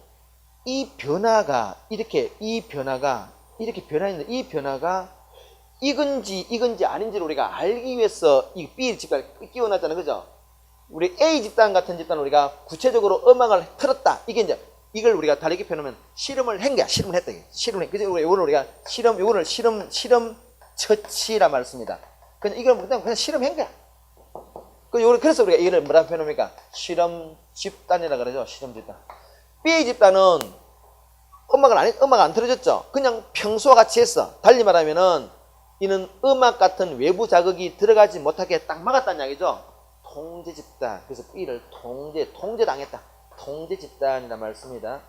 이 변화가 이렇게 변화했는데 이 변화가 이건지 아닌지를 우리가 알기 위해서 이 B 집단을 끼워놨잖아요. 그죠? 우리 A 집단 같은 집단은 우리가 구체적으로 음악을 틀었다. 이걸 우리가 다르게 표현하면 실험을 한 거야. 실험을 했다. 그래서 이거는 우리가 이거는 실험 처치라 말을 씁니다. 그냥 실험한 거야. 그래서 우리가 이걸 뭐라 표현합니까? 실험 집단이라 그러죠. 실험 집단. B 집단은 음악 안 틀어줬죠. 그냥 평소와 같이 했어. 달리 말하면은 이는 음악 같은 외부 자극이 들어가지 못하게 딱 막았다는 이야기죠. 통제 집단. 그래서 B를 통제당했다. 통제 집단이란 말을 씁니다.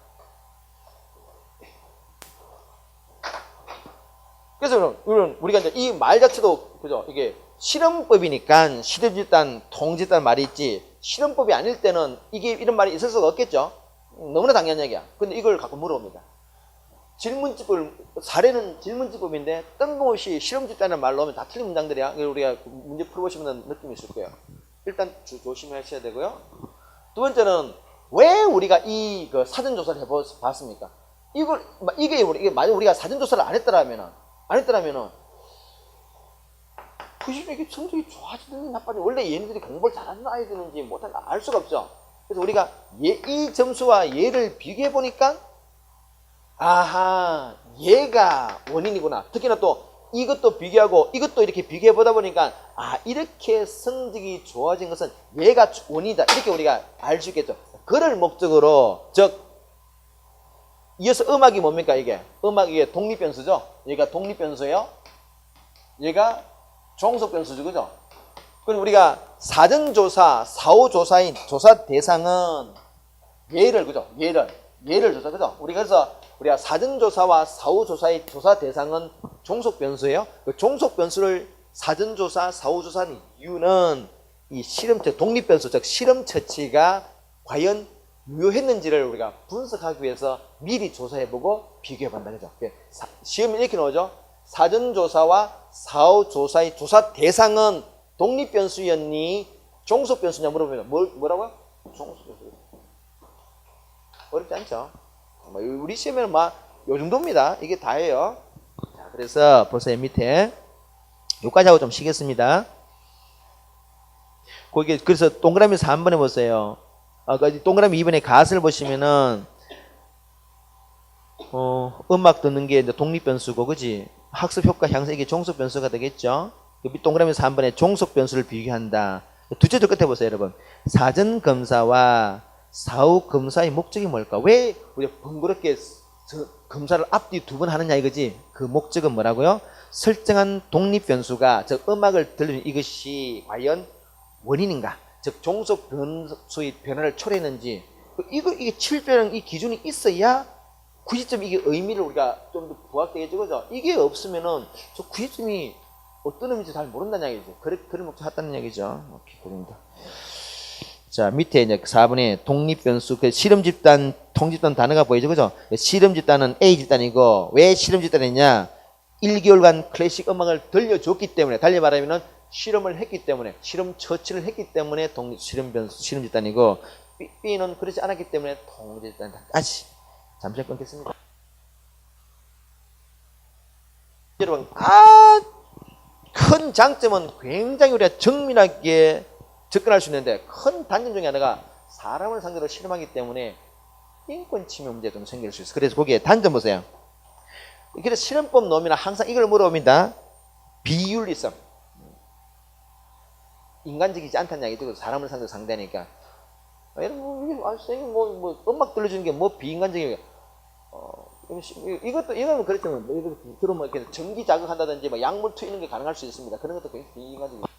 그래서 우리가 이제 이 말 자체도 그죠? 이게 실험법이니까 실험 집단, 통제 집단 말이 있지. 실험법이 아닐 때는 이런 말이 있을 수가 없겠죠. 너무나 당연한 얘기야. 근데 이걸 갖고 물어봅니다. 사례는 질문집법인데 뜬금없이 실험 집단이라는 말로 하면 다 틀린 문장들이야. 우리가 문제 풀어보시면 느낌이 있을 거예요. 일단 조심하셔야 되고요. 두 번째는 왜 우리가 이 사전조사를 해봤습니까? 이게 만약 우리가 사전조사를 안 했더라면은 이게 성적이 좋아지는지 나빠지는지, 원래 얘네들이 공부를 잘하는 아이들인지 못하는 알 수가 없죠. 그래서 우리가 이 점수와 얘를 비교해 보니까 아하 얘가 원인이구나. 특히나 또 이것도 비교하고 이것도 이렇게 비교해 보다 보니까 아 이렇게 성적이 좋아진 것은 얘가 원인이다 이렇게 우리가 알 수 있겠죠. 그럴 목적으로 즉 이어서 음악이 뭡니까 이게 이게 독립변수죠. 얘가 독립변수예요. 얘가 종속변수죠, 그죠? 그럼 우리가 사전조사, 사후조사인 조사 대상은 얘를 그죠? 얘를 조사 그죠? 우리가 사전조사와 사후조사의 조사 대상은 종속변수예요. 그 종속변수를 사전조사, 사후조사하는 이유는 이 실험체 독립변수 즉 실험처치가 과연 유효했는지를 우리가 분석하기 위해서 미리 조사해보고 비교해본다 그죠? 시험에 이렇게 나오죠. 사전조사와 사후조사의 조사 대상은 독립변수였니 종속변수냐 물어보면 뭐라고요? 종속변수. 어렵지 않죠? 우리 시험에는 막 요 정도입니다. 이게 다예요. 자, 그래서 보세요 밑에 요까지 하고 좀 쉬겠습니다. 거기 그래서 동그라미 3번에 보세요. 동그라미 2번에 가설을 보시면은 음악 듣는 게 이제 독립변수고 그지? 학습 효과 향상 이게 종속변수가 되겠죠? 밑 동그라미 3번에 종속변수를 비교한다. 두째 줄 끝에 보세요 여러분. 사전검사와 사후검사의 목적이 뭘까? 왜 우리가 번거롭게 검사를 앞뒤 두 번 하느냐 이거지? 그 목적은 뭐라고요? 설정한 독립변수가 즉 음악을 들리는 이것이 과연 원인인가? 즉 종속변수의 변화를 초래했는지 이게 7변형 이 기준이 있어야 90점 이게 의미를 우리가 좀 더 부각되게 해주죠. 이게 없으면은 저 90점이 어떤 의미인지 잘 모른다는 이야기죠. 그런 목적 했다는 얘기죠. 오케이, 그럽니다. 자, 밑에 이제 4번에 독립변수, 그 실험집단, 통집단 단어가 보이죠. 그죠? 실험집단은 A집단이고, 왜 실험집단이냐? 1개월간 클래식 음악을 들려줬기 때문에, 달리 말하면은 실험을 했기 때문에, 실험 처치를 했기 때문에 실험집단이고, B는 그렇지 않았기 때문에 통집단까지. 잠시 끊겠습니다. 여러분, 큰 장점은 굉장히 우리가 정밀하게 접근할 수 있는데 큰 단점 중에 하나가 사람을 상대로 실험하기 때문에 인권 침해 문제가 좀 생길 수 있어요. 그래서 거기에 단점 보세요. 그래서 실험법 넣으면 항상 이걸 물어봅니다. 비윤리성. 인간적이지 않다는 이야기죠. 사람을 상대로 상대하니까. 여러분, 뭐 음악 들려주는 게 뭐 비인간적이에요. 이거는 그렇지만, 들어보면 이렇게 전기 자극한다든지, 뭐 약물 투이는 게 가능할 수 있습니다. 그런 것도 굉장히 비인간적이에요.